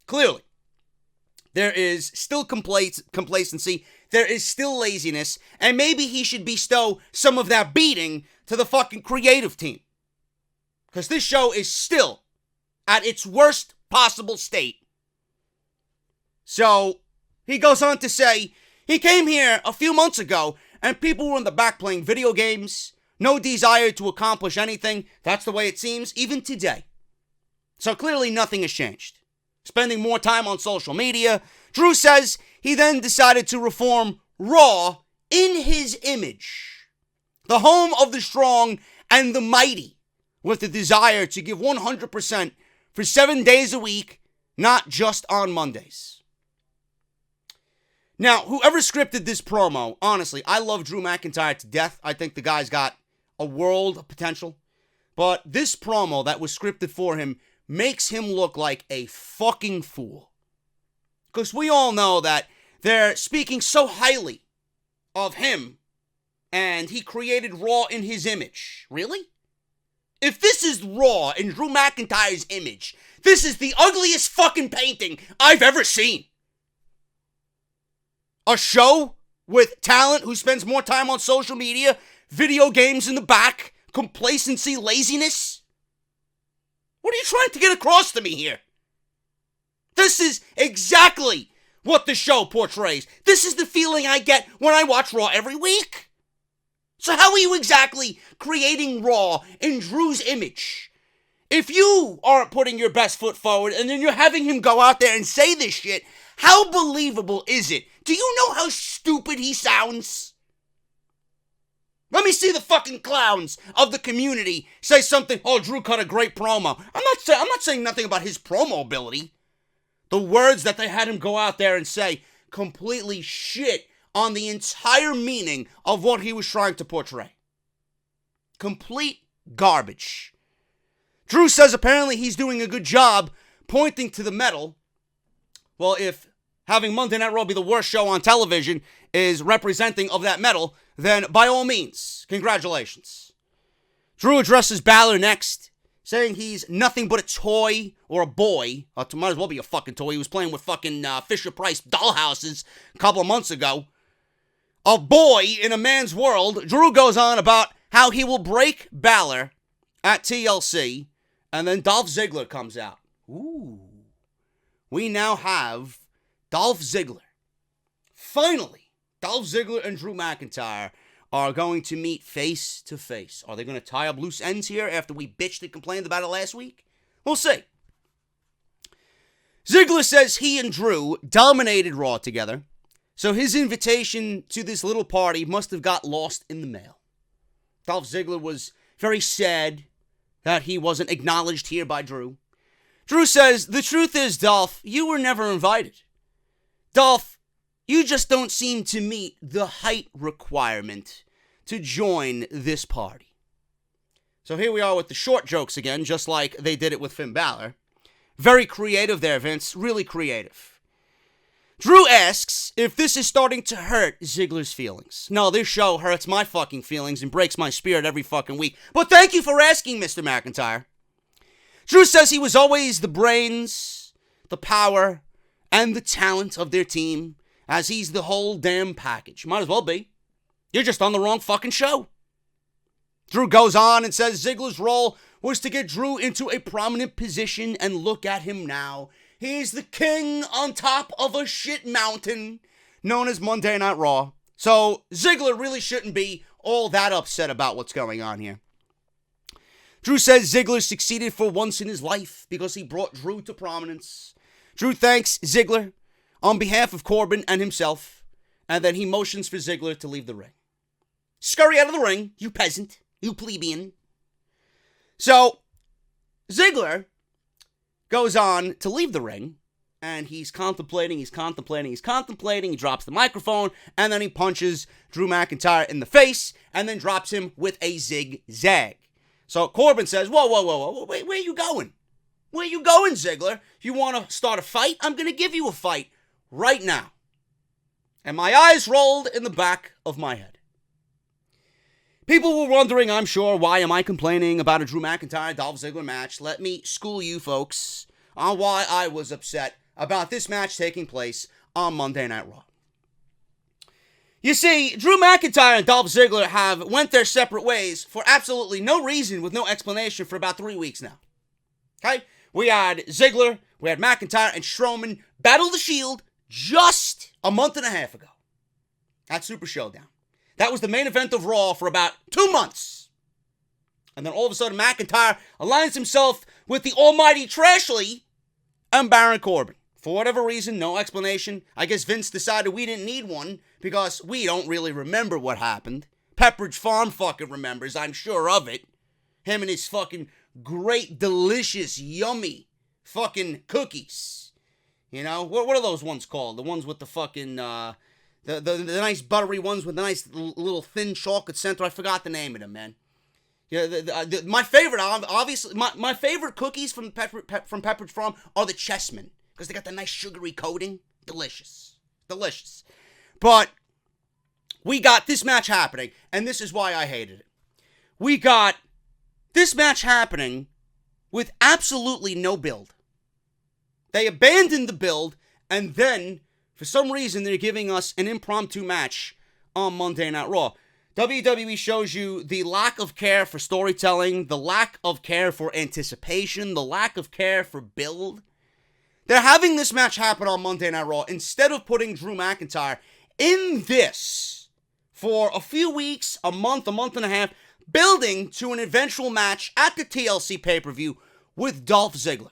Clearly. There is still complacency. There is still laziness. And maybe he should bestow some of that beating to the fucking creative team. Because this show is still at its worst possible state. So, he goes on to say, he came here a few months ago and people were in the back playing video games. No desire to accomplish anything. That's the way it seems, even today. So clearly nothing has changed. Spending more time on social media. Drew says he then decided to reform Raw in his image. The home of the strong and the mighty with the desire to give 100% for 7 days a week, not just on Mondays. Now, whoever scripted this promo, honestly, I love Drew McIntyre to death. I think the guy's got a world of potential. But this promo that was scripted for him makes him look like a fucking fool. Because we all know that they're speaking so highly of him, and he created Raw in his image. Really? If this is Raw in Drew McIntyre's image, this is the ugliest fucking painting I've ever seen. A show with talent who spends more time on social media, video games in the back, complacency, laziness. What are you trying to get across to me here? This is exactly what the show portrays. This is the feeling I get when I watch Raw every week. So how are you exactly creating Raw in Drew's image? If you aren't putting your best foot forward and then you're having him go out there and say this shit, how believable is it? Do you know how stupid he sounds? Let me see the fucking clowns of the community say something, oh, Drew cut a great promo. I'm not saying nothing about his promo ability. The words that they had him go out there and say completely shit on the entire meaning of what he was trying to portray. Complete garbage. Drew says apparently he's doing a good job pointing to the medal. Well, if having Monday Night Raw be the worst show on television is representing of that medal, then by all means, congratulations. Drew addresses Balor next, saying he's nothing but a toy or a boy. Might as well be a fucking toy. He was playing with fucking Fisher-Price dollhouses a couple of months ago. A boy in a man's world. Drew goes on about how he will break Balor at TLC, and then Dolph Ziggler comes out. Ooh. We now have Dolph Ziggler. Finally, Dolph Ziggler and Drew McIntyre are going to meet face to face. Are they going to tie up loose ends here after we bitched and complained about it last week? We'll see. Ziggler says he and Drew dominated Raw together, so his invitation to this little party must have got lost in the mail. Dolph Ziggler was very sad that he wasn't acknowledged here by Drew. Drew says, the truth is, Dolph, you were never invited. Dolph, you just don't seem to meet the height requirement to join this party. So here we are with the short jokes again, just like they did it with Finn Balor. Very creative there, Vince. Really creative. Drew asks if this is starting to hurt Ziggler's feelings. No, this show hurts my fucking feelings and breaks my spirit every fucking week. But thank you for asking, Mr. McIntyre. Drew says he was always the brains, the power, and the talent of their team, as he's the whole damn package. Might as well be. You're just on the wrong fucking show. Drew goes on and says Ziggler's role was to get Drew into a prominent position, and look at him now. He's the king on top of a shit mountain known as Monday Night Raw. So Ziggler really shouldn't be all that upset about what's going on here. Drew says Ziggler succeeded for once in his life because he brought Drew to prominence. Drew thanks Ziggler on behalf of Corbin and himself, and then he motions for Ziggler to leave the ring. Scurry out of the ring, you peasant, you plebeian. So, Ziggler goes on to leave the ring, and he's contemplating, he drops the microphone, and then he punches Drew McIntyre in the face, and then drops him with a zigzag. So Corbin says, whoa, wait, where are you going? Where are you going, Ziggler? If you want to start a fight, I'm going to give you a fight right now. And my eyes rolled in the back of my head. People were wondering, I'm sure, why am I complaining about a Drew McIntyre-Dolph Ziggler match? Let me school you folks on why I was upset about this match taking place on Monday Night Raw. You see, Drew McIntyre and Dolph Ziggler have went their separate ways for absolutely no reason with no explanation for about 3 weeks now. Okay? We had Ziggler, we had McIntyre, and Strowman battle the Shield just a month and a half ago at Super Showdown. That was the main event of Raw for about 2 months. And then all of a sudden, McIntyre aligns himself with the almighty Trashley and Baron Corbin. For whatever reason, no explanation. I guess Vince decided we didn't need one because we don't really remember what happened. Pepperidge Farm fucking remembers, I'm sure of it. Him and his fucking great, delicious, yummy fucking cookies. You know? What are those ones called? The ones with the fucking, the nice buttery ones with the nice little thin chocolate center. I forgot the name of them, man. Yeah, my favorite, obviously, my favorite cookies from Pepperidge Farm are the Chessmen. Because they got the nice sugary coating. Delicious. Delicious. But we got this match happening, and this is why I hated it. We got this match happening with absolutely no build. They abandoned the build, and then, for some reason, they're giving us an impromptu match on Monday Night Raw. WWE shows you the lack of care for storytelling, the lack of care for anticipation, the lack of care for build. They're having this match happen on Monday Night Raw instead of putting Drew McIntyre in this for a few weeks, a month and a half, building to an eventual match at the TLC pay-per-view with Dolph Ziggler.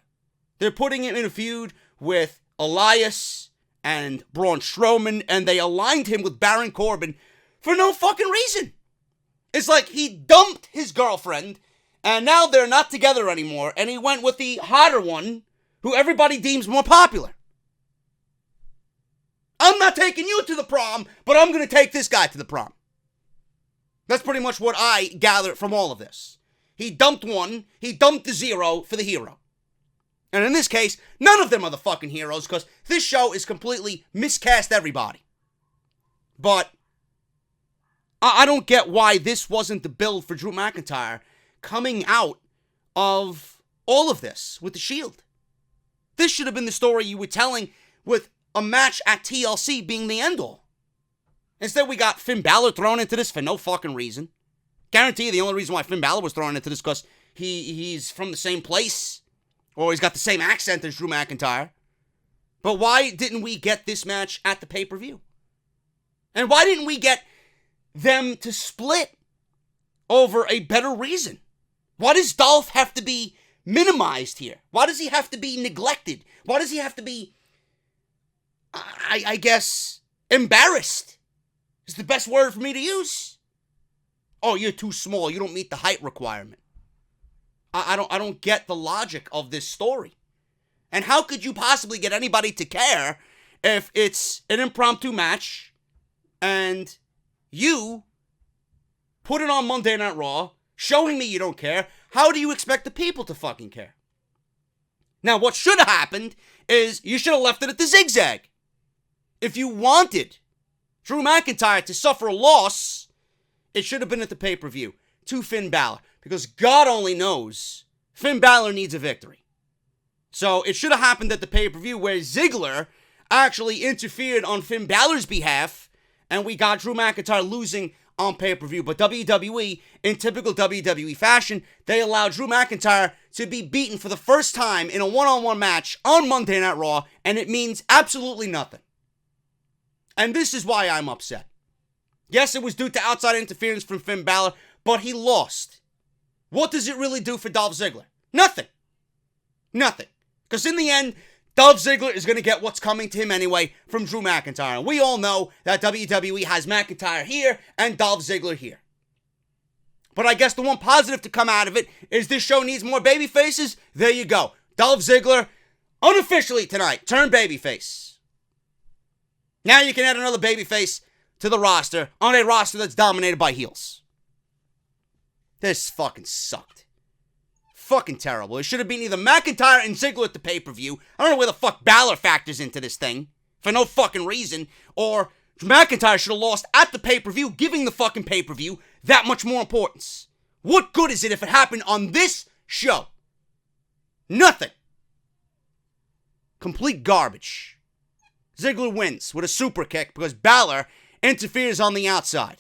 They're putting him in a feud with Elias and Braun Strowman, and they aligned him with Baron Corbin for no fucking reason. It's like he dumped his girlfriend, and now they're not together anymore, and he went with the hotter one, who everybody deems more popular. I'm not taking you to the prom, but I'm going to take this guy to the prom. That's pretty much what I gathered from all of this. He dumped one, he dumped the zero for the hero. And in this case, none of them are the fucking heroes, because this show is completely miscast everybody. But I don't get why this wasn't the build for Drew McIntyre coming out of all of this with the Shield. This should have been the story you were telling with a match at TLC being the end-all. Instead, we got Finn Balor thrown into this for no fucking reason. Guarantee you the only reason why Finn Balor was thrown into this because he's from the same place, or he's got the same accent as Drew McIntyre. But why didn't we get this match at the pay-per-view? And why didn't we get them to split over a better reason? Why does Dolph have to be minimized here? Why does he have to be neglected? Why does he have to be, I guess, embarrassed? Is the best word for me to use. Oh, you're too small. You don't meet the height requirement. I don't get the logic of this story. And how could you possibly get anybody to care if it's an impromptu match and you put it on Monday Night Raw, showing me you don't care? How do you expect the people to fucking care? Now, what should have happened is you should have left it at the zigzag. If you wanted Drew McIntyre to suffer a loss, it should have been at the pay-per-view to Finn Balor. Because God only knows Finn Balor needs a victory. So it should have happened at the pay-per-view where Ziggler actually interfered on Finn Balor's behalf, and we got Drew McIntyre losing on pay-per-view. But WWE, in typical WWE fashion, they allowed Drew McIntyre to be beaten for the first time in a one-on-one match on Monday Night Raw, and it means absolutely nothing. And this is why I'm upset. Yes, it was due to outside interference from Finn Balor, but he lost. What does it really do for Dolph Ziggler? Nothing. Nothing. Because in the end, Dolph Ziggler is going to get what's coming to him anyway from Drew McIntyre. And we all know that WWE has McIntyre here and Dolph Ziggler here. But I guess the one positive to come out of it is this show needs more baby faces. There you go. Dolph Ziggler, unofficially tonight, turned babyface. Now you can add another babyface to the roster on a roster that's dominated by heels. This fucking sucked. Fucking terrible. It should have been either McIntyre and Ziggler at the pay-per-view. I don't know where the fuck Balor factors into this thing. For no fucking reason. Or McIntyre should have lost at the pay-per-view, giving the fucking pay-per-view that much more importance. What good is it if it happened on this show? Nothing. Complete garbage. Ziggler wins with a super kick because Balor interferes on the outside.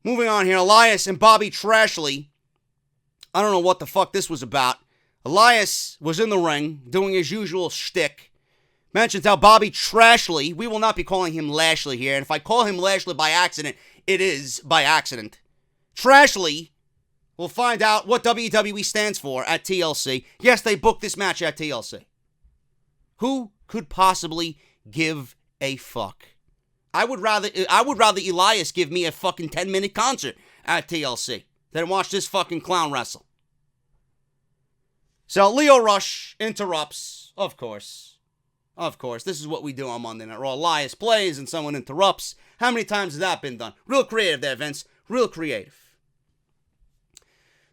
Moving on here, Elias and Bobby Trashley. I don't know what the fuck this was about. Elias was in the ring doing his usual shtick. Mentions how Bobby Trashley, we will not be calling him Lashley here, and if I call him Lashley by accident, it is by accident. Trashley will find out what WWE stands for at TLC. Yes, they booked this match at TLC. Who could possibly give a fuck? I would rather Elias give me a fucking 10-minute concert at TLC than watch this fucking clown wrestle. So Lio Rush interrupts, of course. Of course, this is what we do on Monday Night Raw. Elias plays and someone interrupts. How many times has that been done? Real creative there, Vince. Real creative.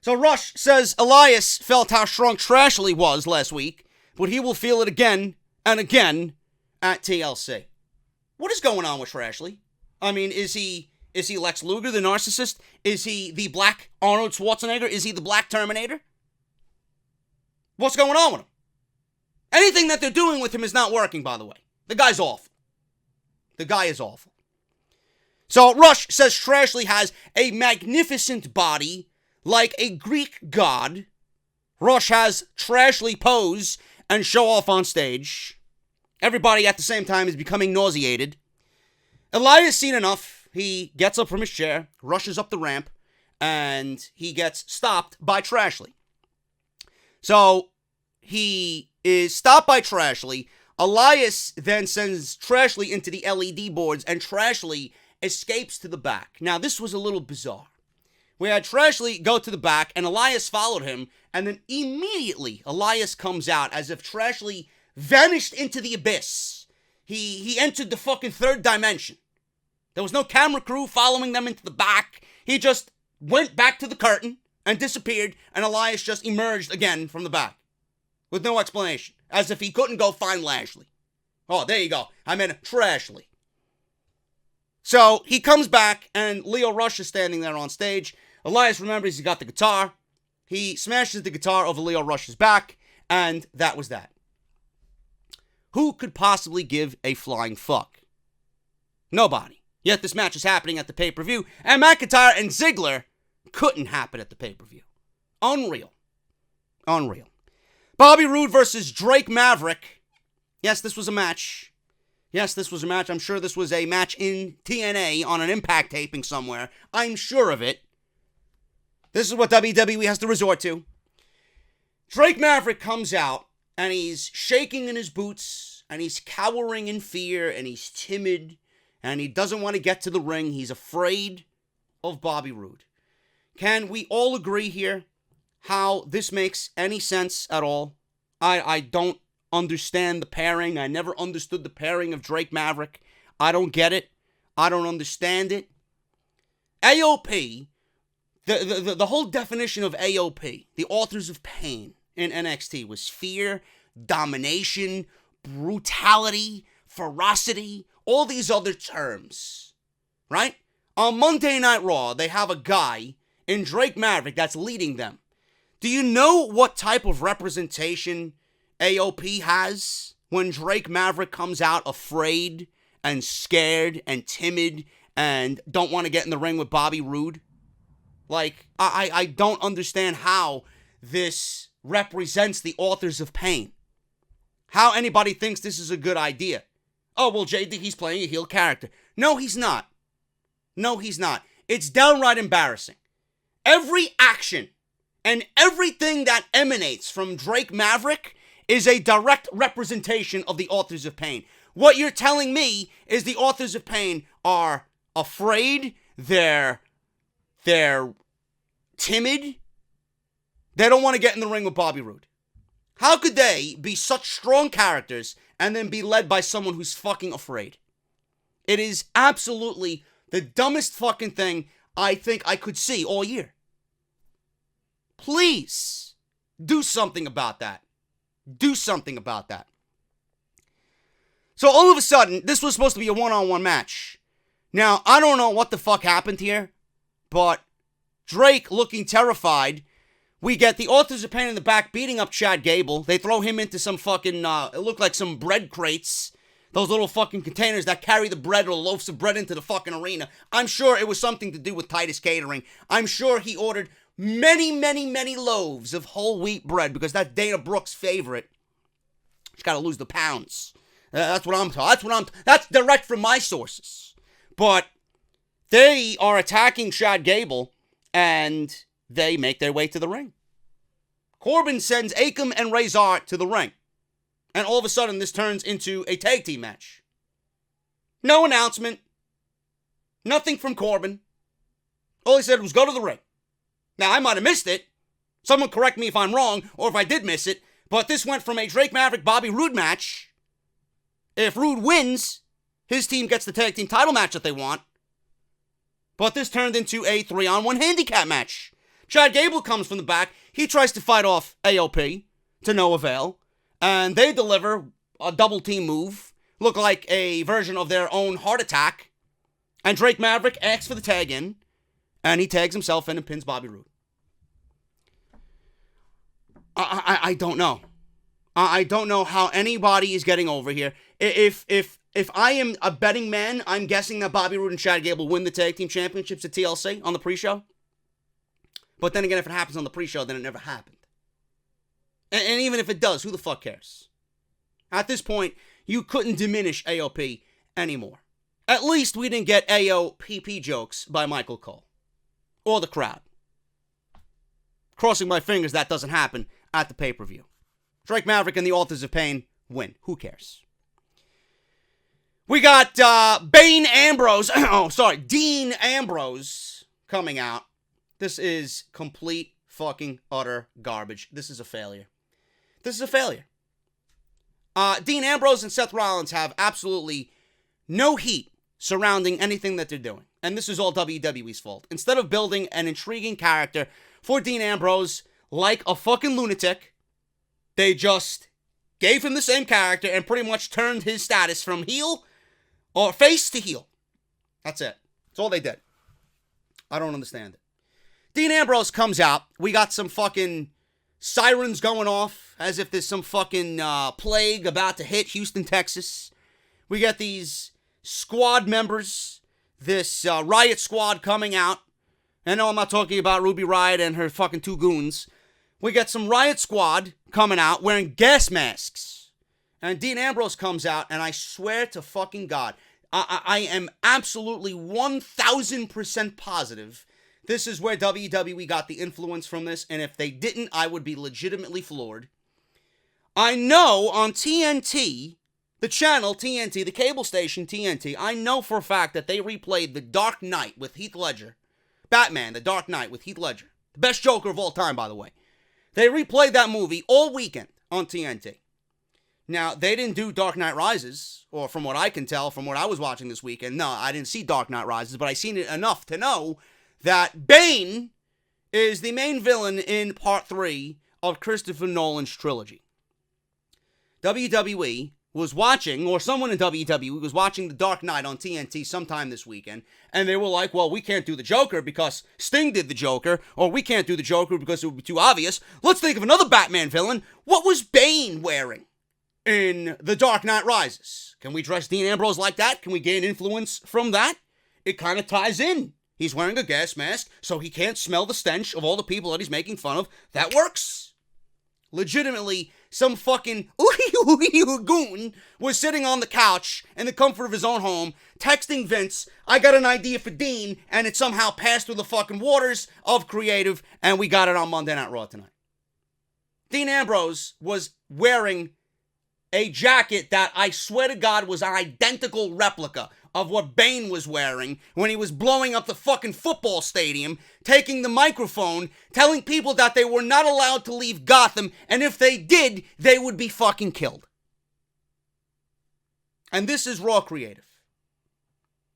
So Rush says Elias felt how strong Trashley was last week, but he will feel it again and again at TLC. What is going on with Trashley? I mean, is he Lex Luger, the narcissist? Is he the Black Arnold Schwarzenegger? Is he the Black Terminator? What's going on with him? Anything that they're doing with him is not working, by the way. The guy's awful. The guy is awful. So Rush says Trashley has a magnificent body like a Greek god. Rush has Trashley pose and show off on stage. Everybody at the same time is becoming nauseated. Elias seen enough. He gets up from his chair, rushes up the ramp, and he gets stopped by Trashley. So he is stopped by Trashley. Elias then sends Trashley into the LED boards, and Trashley escapes to the back. Now, this was a little bizarre. We had Trashley go to the back, and Elias followed him, and then immediately Elias comes out as if Trashley vanished into the abyss. He entered the fucking third dimension. There was no camera crew following them into the back. He just went back to the curtain and disappeared, and Elias just emerged again from the back with no explanation, as if he couldn't go find Lashley. Oh, there you go. I meant Trashley. So he comes back, and Lio Rush is standing there on stage. Elias remembers he got the guitar. He smashes the guitar over Lio Rush's back, and that was that. Who could possibly give a flying fuck? Nobody. Yet this match is happening at the pay-per-view, and McIntyre and Ziggler couldn't happen at the pay-per-view. Unreal. Unreal. Bobby Roode versus Drake Maverick. Yes, this was a match. Yes, this was a match. I'm sure this was a match in TNA on an Impact taping somewhere. I'm sure of it. This is what WWE has to resort to. Drake Maverick comes out, and he's shaking in his boots, and he's cowering in fear, and he's timid, and he doesn't want to get to the ring. He's afraid of Bobby Roode. Can we all agree here how this makes any sense at all? I don't understand the pairing. I never understood the pairing of Drake Maverick. I don't get it. I don't understand it. AOP, the whole definition of AOP, the Authors of Pain in NXT, was fear, domination, brutality, ferocity, all these other terms, right? On Monday Night Raw, they have a guy in Drake Maverick that's leading them. Do you know what type of representation AOP has when Drake Maverick comes out afraid and scared and timid and don't want to get in the ring with Bobby Roode? Like, I don't understand how this represents the Authors of Pain. How anybody thinks this is a good idea. Oh, well, JD, he's playing a heel character. No, he's not. No, he's not. It's downright embarrassing. Every action and everything that emanates from Drake Maverick is a direct representation of the Authors of Pain. What you're telling me is the Authors of Pain are afraid, they're timid, they don't want to get in the ring with Bobby Roode. How could they be such strong characters and then be led by someone who's fucking afraid? It is absolutely the dumbest fucking thing I think I could see all year. Please, do something about that. Do something about that. So all of a sudden, this was supposed to be a one-on-one match. Now, I don't know what the fuck happened here, but Drake looking terrified. We get the Authors of Pain in the back beating up Chad Gable. They throw him into some fucking, it looked like some bread crates. Those little fucking containers that carry the bread or loaves of bread into the fucking arena. I'm sure it was something to do with Titus Catering. I'm sure he ordered many, many, many loaves of whole wheat bread because that's Dana Brooks' favorite. She's got to lose the pounds. That's what I'm talking. That's direct from my sources. But they are attacking Chad Gable, and they make their way to the ring. Corbin sends Akam and Razor to the ring. And all of a sudden, this turns into a tag team match. No announcement. Nothing from Corbin. All he said was go to the ring. Now, I might have missed it. Someone correct me if I'm wrong, or if I did miss it. But this went from a Drake Maverick Bobby Roode match. If Roode wins, his team gets the tag team title match that they want. But this turned into a 3-on-1 handicap match. Chad Gable comes from the back. He tries to fight off AOP to no avail. And they deliver a double team move. Look like a version of their own heart attack. And Drake Maverick asks for the tag in. And he tags himself in and pins Bobby Roode. I don't know. I don't know how anybody is getting over here. If I am a betting man, I'm guessing that Bobby Roode and Chad Gable win the tag team championships at TLC on the pre-show. But then again, if it happens on the pre-show, then it never happened. And even if it does, who the fuck cares? At this point, you couldn't diminish AOP anymore. At least we didn't get AOPP jokes by Michael Cole. Or the crowd. Crossing my fingers that doesn't happen at the pay-per-view. Drake Maverick and the Authors of Pain win. Who cares? We got Dean Ambrose coming out. This is complete fucking utter garbage. This is a failure. Dean Ambrose and Seth Rollins have absolutely no heat surrounding anything that they're doing. And this is all WWE's fault. Instead of building an intriguing character for Dean Ambrose like a fucking lunatic, they just gave him the same character and pretty much turned his status from heel or face to heel. That's it. That's all they did. I don't understand it. Dean Ambrose comes out. We got some fucking sirens going off as if there's some fucking plague about to hit Houston, Texas. We got these squad members, this Riot Squad coming out. And no, I'm not talking about Ruby Riott and her fucking two goons. We got some Riot Squad coming out wearing gas masks. And Dean Ambrose comes out, and I swear to fucking God, I am absolutely 1,000% positive this is where WWE got the influence from this, and if they didn't, I would be legitimately floored. I know on TNT, the channel TNT, the cable station TNT, I know for a fact that they replayed The Dark Knight with Heath Ledger. Batman, The Dark Knight with Heath Ledger. The best Joker of all time, by the way. They replayed that movie all weekend on TNT. Now, they didn't do Dark Knight Rises, or from what I can tell, from what I was watching this weekend. No, I didn't see Dark Knight Rises, but I seen it enough to know that Bane is the main villain in Part 3 of Christopher Nolan's trilogy. WWE was watching, or someone in WWE was watching The Dark Knight on TNT sometime this weekend, and they were like, well, we can't do the Joker because Sting did the Joker, or we can't do the Joker because it would be too obvious. Let's think of another Batman villain. What was Bane wearing in The Dark Knight Rises? Can we dress Dean Ambrose like that? Can we gain influence from that? It kind of ties in. He's wearing a gas mask, so he can't smell the stench of all the people that he's making fun of. That works. Legitimately, some fucking goon was sitting on the couch in the comfort of his own home, texting Vince, I got an idea for Dean, and it somehow passed through the fucking waters of creative, and we got it on Monday Night Raw tonight. Dean Ambrose was wearing a jacket that I swear to God was an identical replica of what Bane was wearing when he was blowing up the fucking football stadium, taking the microphone, telling people that they were not allowed to leave Gotham, and if they did, they would be fucking killed. And this is Raw Creative.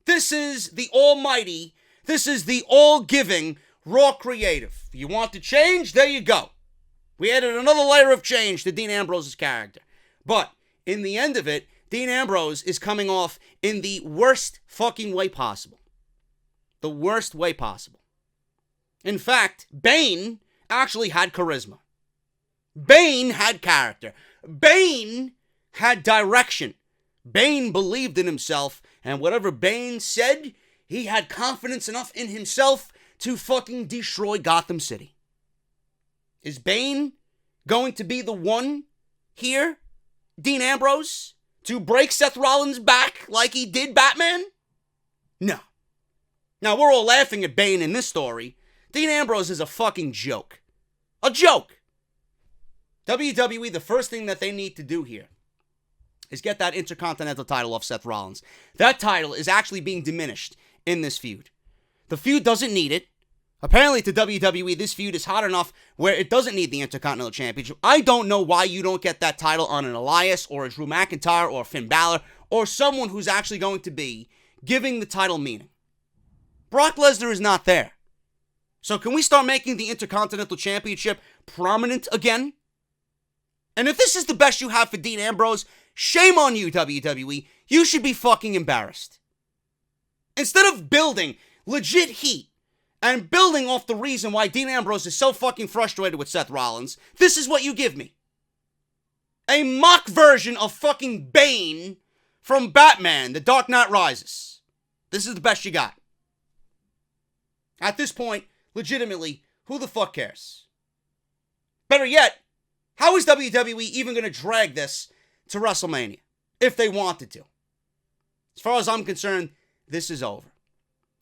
This is the almighty, this is the all-giving Raw Creative. You want to change? There you go. We added another layer of change to Dean Ambrose's character. But in the end of it, Dean Ambrose is coming off in the worst fucking way possible. The worst way possible. In fact, Bane actually had charisma. Bane had character. Bane had direction. Bane believed in himself, and whatever Bane said, he had confidence enough in himself to fucking destroy Gotham City. Is Bane going to be the one here, Dean Ambrose, to break Seth Rollins' back like he did Batman? No. Now, we're all laughing at Bane in this story. Dean Ambrose is a fucking joke. A joke. WWE, the first thing that they need to do here is get that Intercontinental title off Seth Rollins. That title is actually being diminished in this feud. The feud doesn't need it. Apparently to WWE, this feud is hot enough where it doesn't need the Intercontinental Championship. I don't know why you don't get that title on an Elias or a Drew McIntyre or Finn Balor or someone who's actually going to be giving the title meaning. Brock Lesnar is not there. So can we start making the Intercontinental Championship prominent again? And if this is the best you have for Dean Ambrose, shame on you, WWE. You should be fucking embarrassed. Instead of building legit heat and building off the reason why Dean Ambrose is so fucking frustrated with Seth Rollins, this is what you give me. A mock version of fucking Bane from Batman, The Dark Knight Rises. This is the best you got. At this point, legitimately, who the fuck cares? Better yet, how is WWE even going to drag this to WrestleMania? If they wanted to. As far as I'm concerned, this is over.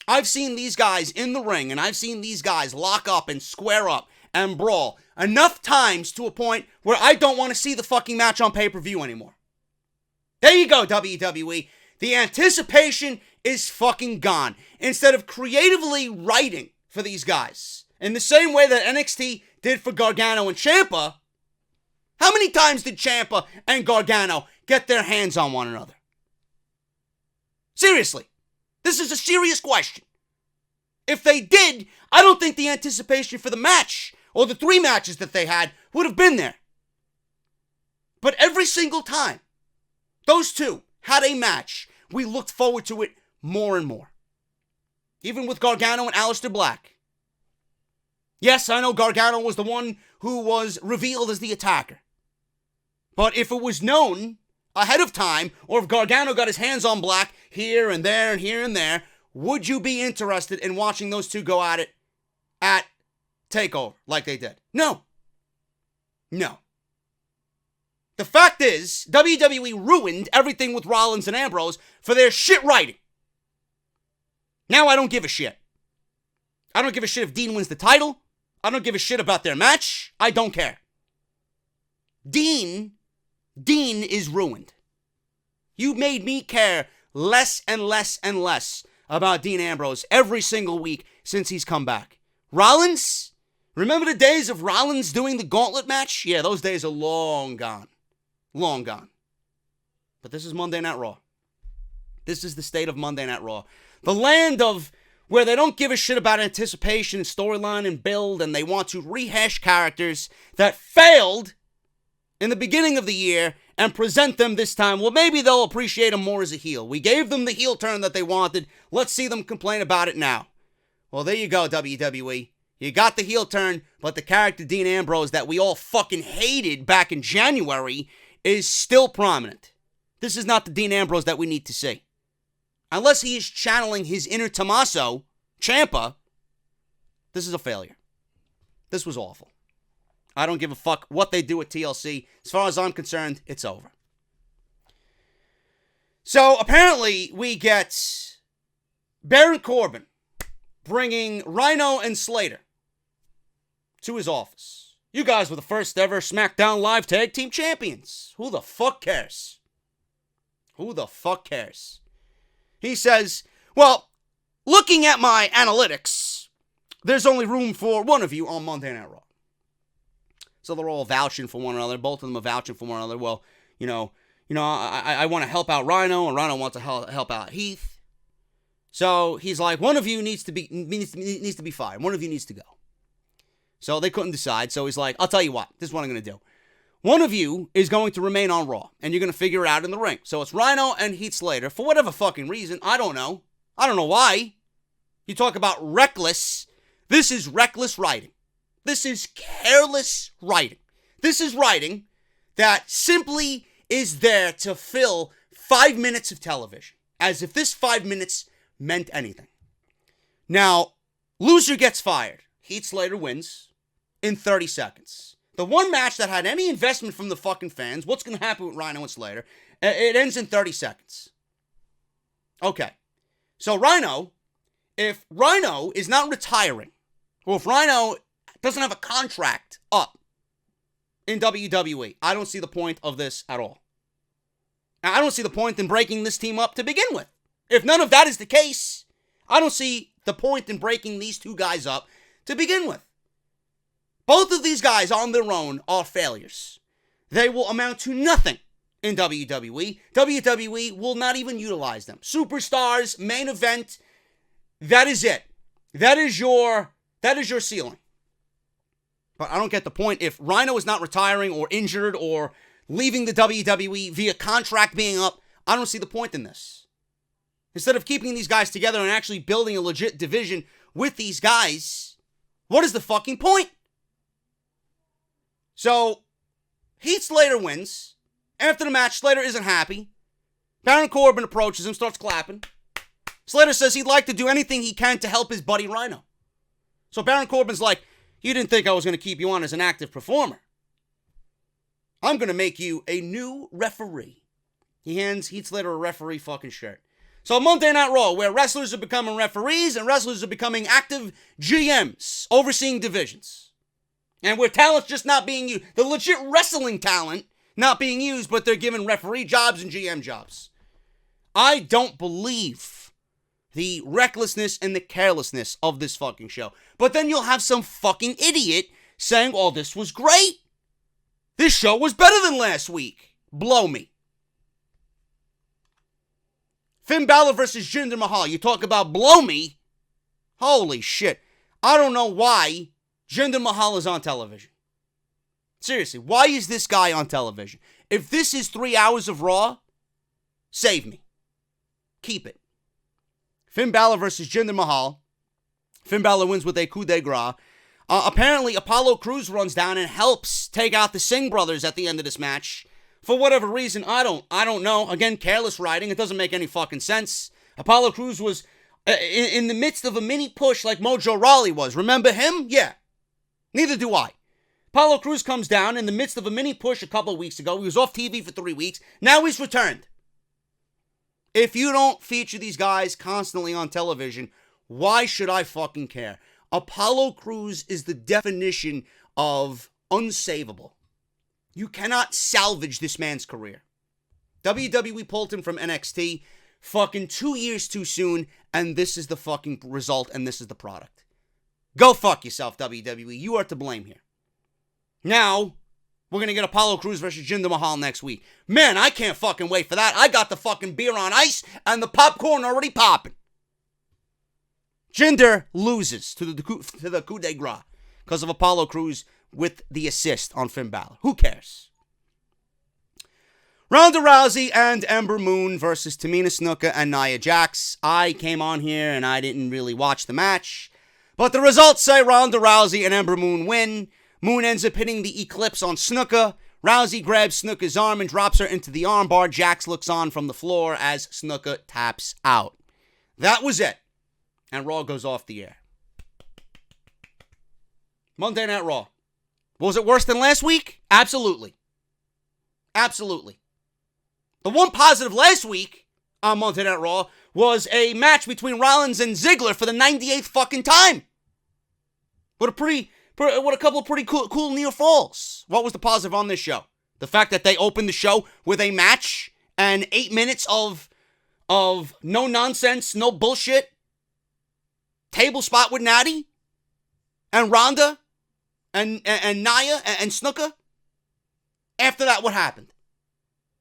I've seen these guys in the ring, and I've seen these guys lock up and square up and brawl enough times to a point where I don't want to see the fucking match on pay-per-view anymore. There you go, WWE. The anticipation is fucking gone. Instead of creatively writing for these guys, in the same way that NXT did for Gargano and Ciampa, how many times did Ciampa and Gargano get their hands on one another? Seriously. This is a serious question. If they did, I don't think the anticipation for the match, or the 3 matches that they had, would have been there. But every single time those two had a match, we looked forward to it more and more. Even with Gargano and Aleister Black. Yes, I know Gargano was the one who was revealed as the attacker. But if it was known ahead of time, or if Gargano got his hands on Black here and there and here and there, would you be interested in watching those two go at it at TakeOver like they did? No. No. The fact is, WWE ruined everything with Rollins and Ambrose for their shit writing. Now I don't give a shit. I don't give a shit if Dean wins the title. I don't give a shit about their match. I don't care. Dean is ruined. You made me care less and less and less about Dean Ambrose every single week since he's come back. Rollins? Remember the days of Rollins doing the gauntlet match? Yeah, those days are long gone. Long gone. But this is Monday Night Raw. This is the state of Monday Night Raw. The land of where they don't give a shit about anticipation and storyline and build, and they want to rehash characters that failed in the beginning of the year and present them this time. Well, maybe they'll appreciate him more as a heel. We gave them the heel turn that they wanted. Let's see them complain about it now. Well, there you go, WWE. You got the heel turn, but the character Dean Ambrose that we all fucking hated back in January is still prominent. This is not the Dean Ambrose that we need to see. Unless he is channeling his inner Tommaso Ciampa, this is a failure. This was awful. I don't give a fuck what they do at TLC. As far as I'm concerned, it's over. So, apparently, we get Baron Corbin bringing Rhino and Slater to his office. You guys were the first ever SmackDown Live Tag Team Champions. Who the fuck cares? Who the fuck cares? He says, well, looking at my analytics, there's only room for one of you on Monday Night Raw. So they're all vouching for one another. Both of them are vouching for one another. Well, I want to help out Rhino, and Rhino wants to help out Heath. So he's like, one of you needs to be fired. One of you needs to go. So they couldn't decide. So he's like, I'll tell you what. This is what I'm going to do. One of you is going to remain on Raw, and you're going to figure it out in the ring. So it's Rhino and Heath Slater. For whatever fucking reason, I don't know. I don't know why. You talk about reckless. This is reckless writing. This is careless writing. This is writing that simply is there to fill 5 minutes of television. As if this 5 minutes meant anything. Now, loser gets fired. Heath Slater wins in 30 seconds. The one match that had any investment from the fucking fans, what's going to happen with Rhino and Slater, it ends in 30 seconds. Okay. So Rhino, if Rhino is not retiring, or if Rhino doesn't have a contract up in WWE, I don't see the point of this at all. Now, I don't see the point in breaking this team up to begin with. If none of that is the case, I don't see the point in breaking these two guys up to begin with. Both of these guys on their own are failures. They will amount to nothing in WWE. WWE will not even utilize them. Superstars, main event, that is it. That is your ceiling. But I don't get the point. If Rhino is not retiring or injured or leaving the WWE via contract being up, I don't see the point in this. Instead of keeping these guys together and actually building a legit division with these guys, what is the fucking point? So, Heath Slater wins. After the match, Slater isn't happy. Baron Corbin approaches him, starts clapping. Slater says he'd like to do anything he can to help his buddy Rhino. So Baron Corbin's like, you didn't think I was going to keep you on as an active performer. I'm going to make you a new referee. He hands Heath Slater a referee fucking shirt. So Monday Night Raw, where wrestlers are becoming referees and wrestlers are becoming active GMs, overseeing divisions. And where talent's just not being used. The legit wrestling talent not being used, but they're given referee jobs and GM jobs. I don't believe the recklessness and the carelessness of this fucking show. But then you'll have some fucking idiot saying, oh, this was great. This show was better than last week. Blow me. Finn Balor versus Jinder Mahal. You talk about blow me. Holy shit. I don't know why Jinder Mahal is on television. Seriously, why is this guy on television? If this is 3 hours of Raw, save me. Keep it. Finn Balor versus Jinder Mahal. Finn Balor wins with a coup de grace. Apparently, Apollo Crews runs down and helps take out the Singh brothers at the end of this match. For whatever reason, I don't know. Again, careless writing. It doesn't make any fucking sense. Apollo Crews was in the midst of a mini push like Mojo Rawley was. Remember him? Yeah. Neither do I. Apollo Crews comes down in the midst of a mini push a couple of weeks ago. He was off TV for 3 weeks. Now he's returned. If you don't feature these guys constantly on television, why should I fucking care? Apollo Crews is the definition of unsavable. You cannot salvage this man's career. WWE pulled him from NXT fucking 2 years too soon, and this is the fucking result, and this is the product. Go fuck yourself, WWE. You are to blame here. Now, we're going to get Apollo Crews versus Jinder Mahal next week. Man, I can't fucking wait for that. I got the fucking beer on ice and the popcorn already popping. Jinder loses to the coup de grace because of Apollo Crews with the assist on Finn Balor. Who cares? Ronda Rousey and Ember Moon versus Tamina Snooka and Nia Jax. I came on here and I didn't really watch the match, but the results say Ronda Rousey and Ember Moon win. Moon ends up hitting the Eclipse on Snooka. Rousey grabs Snooka's arm and drops her into the armbar. Jax looks on from the floor as Snooka taps out. That was it. And Raw goes off the air. Monday Night Raw. Was it worse than last week? Absolutely. Absolutely. The one positive last week on Monday Night Raw was a match between Rollins and Ziggler for the 98th fucking time. What a couple of pretty cool near falls. What was the positive on this show? The fact that they opened the show with a match and 8 minutes of no nonsense, no bullshit. Table spot with Natty and Ronda and Naya and Snooka. After that, what happened?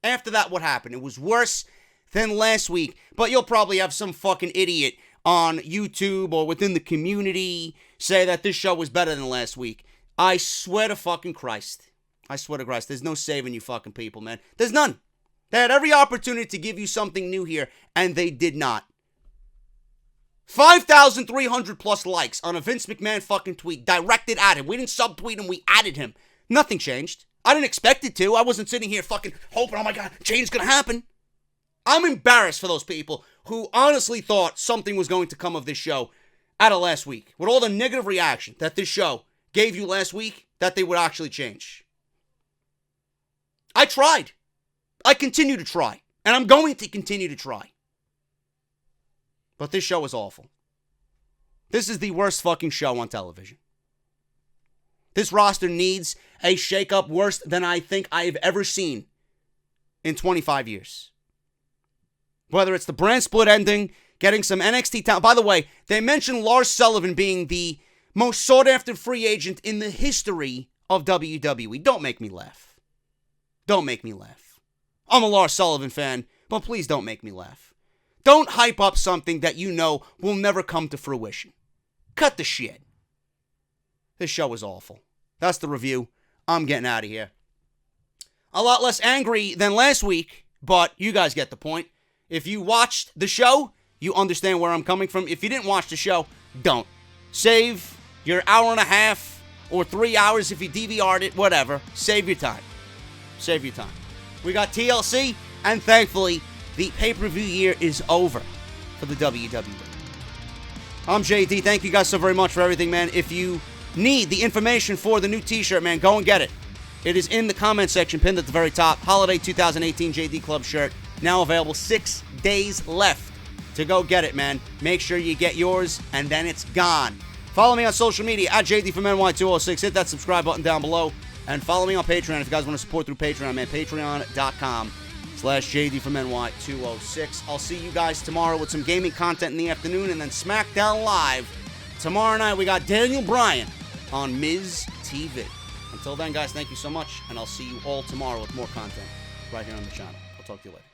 It was worse than last week. But you'll probably have some fucking idiot on YouTube or within the community say that this show was better than last week. I swear to fucking Christ. There's no saving you fucking people, man. There's none. They had every opportunity to give you something new here, and they did not. 5,300 plus likes on a Vince McMahon fucking tweet directed at him. We didn't subtweet him, we added him. Nothing changed. I didn't expect it to. I wasn't sitting here fucking hoping, oh my God, change is gonna happen. I'm embarrassed for those people who honestly thought something was going to come of this show out of last week. With all the negative reaction that this show gave you last week, that they would actually change. I tried. I continue to try. And I'm going to continue to try. But this show is awful. This is the worst fucking show on television. This roster needs a shakeup worse than I think I have ever seen in 25 years. Whether it's the brand split ending, getting some NXT talent. By the way, they mentioned Lars Sullivan being the Most sought-after free agent in the history of WWE. Don't make me laugh. Don't make me laugh. I'm a Lars Sullivan fan, but please don't make me laugh. Don't hype up something that you know will never come to fruition. Cut the shit. This show was awful. That's the review. I'm getting out of here. A lot less angry than last week, but you guys get the point. If you watched the show, you understand where I'm coming from. If you didn't watch the show, don't. Save your hour and a half or 3 hours if you DVR'd it, whatever. Save your time. Save your time. We got TLC, and thankfully, the pay-per-view year is over for the WWE. I'm JD. Thank you guys so very much for everything, man. If you need the information for the new t-shirt, man, go and get it. It is in the comment section, pinned at the very top. Holiday 2018 JD Club shirt. Now available. 6 days left to go get it, man. Make sure you get yours, and then it's gone. Follow me on social media at JD from NY206. Hit that subscribe button down below. And follow me on Patreon if you guys want to support through Patreon, man. Patreon.com/JD from NY206. I'll see you guys tomorrow with some gaming content in the afternoon, and then SmackDown Live. Tomorrow night, we got Daniel Bryan on Miz TV. Until then, guys, thank you so much, and I'll see you all tomorrow with more content right here on the channel. I'll talk to you later.